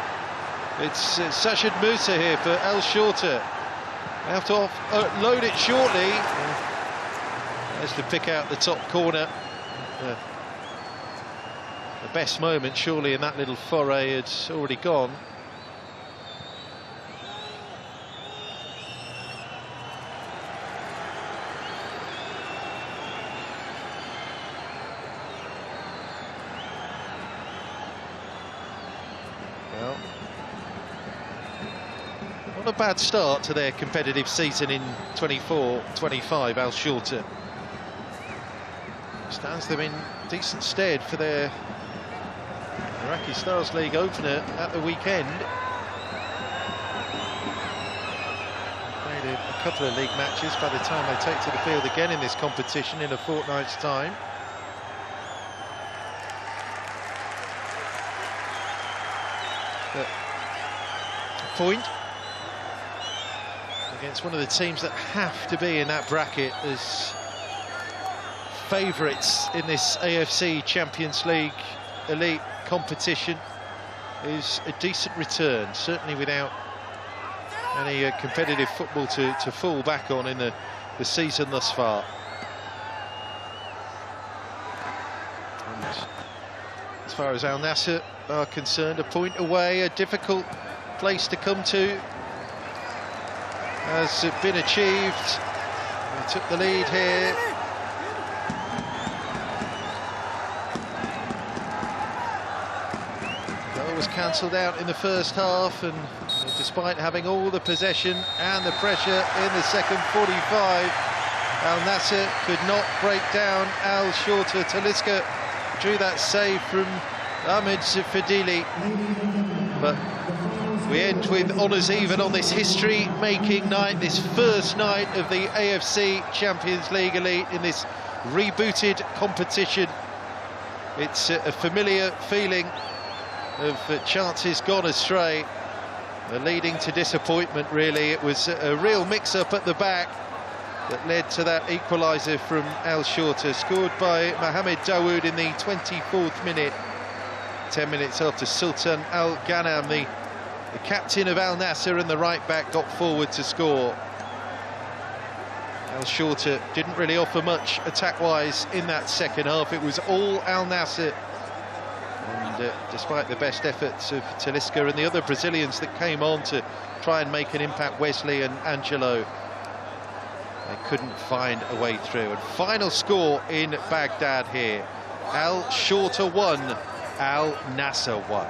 It's Sajid Musa here for Al Shorta. They have to load it shortly. Has to pick out the top corner. The best moment, surely, in that little foray had already gone. Well, not a bad start to their competitive season in 24-25, Al Shorta. Stands them in decent stead for their Iraqi Stars League opener at the weekend. Played a couple of league matches by the time they take to the field again in this competition in a fortnight's time. But a point against one of the teams that have to be in that bracket as favourites in this AFC Champions League Elite competition is a decent return, certainly without any competitive football to fall back on in the season thus far. And as far as Al Nassr are concerned, a point away, a difficult place to come to, has been achieved. They took the lead here. Was cancelled out in the first half, and despite having all the possession and the pressure in the second 45, Al Nassr could not break down Al Shorta. Talisca drew that save from Ahmed Fadili, but we end with honours even on this history-making night, this first night of the AFC Champions League Elite in this rebooted competition. It's a familiar feeling of chances gone astray, leading to disappointment, really. It was a real mix-up at the back that led to that equaliser from Al Shorta, scored by Mohamed Dawood in the 24th minute, 10 minutes after Sultan Al Ghanam, the captain of Al Nassr and the right back, got forward to score. Al Shorta didn't really offer much attack-wise in that second half. It was all Al Nassr. And despite the best efforts of Talisca and the other Brazilians that came on to try and make an impact, Wesley and Angelo, they couldn't find a way through. And final score in Baghdad here: Al Shorta 1, Al Nassr 1.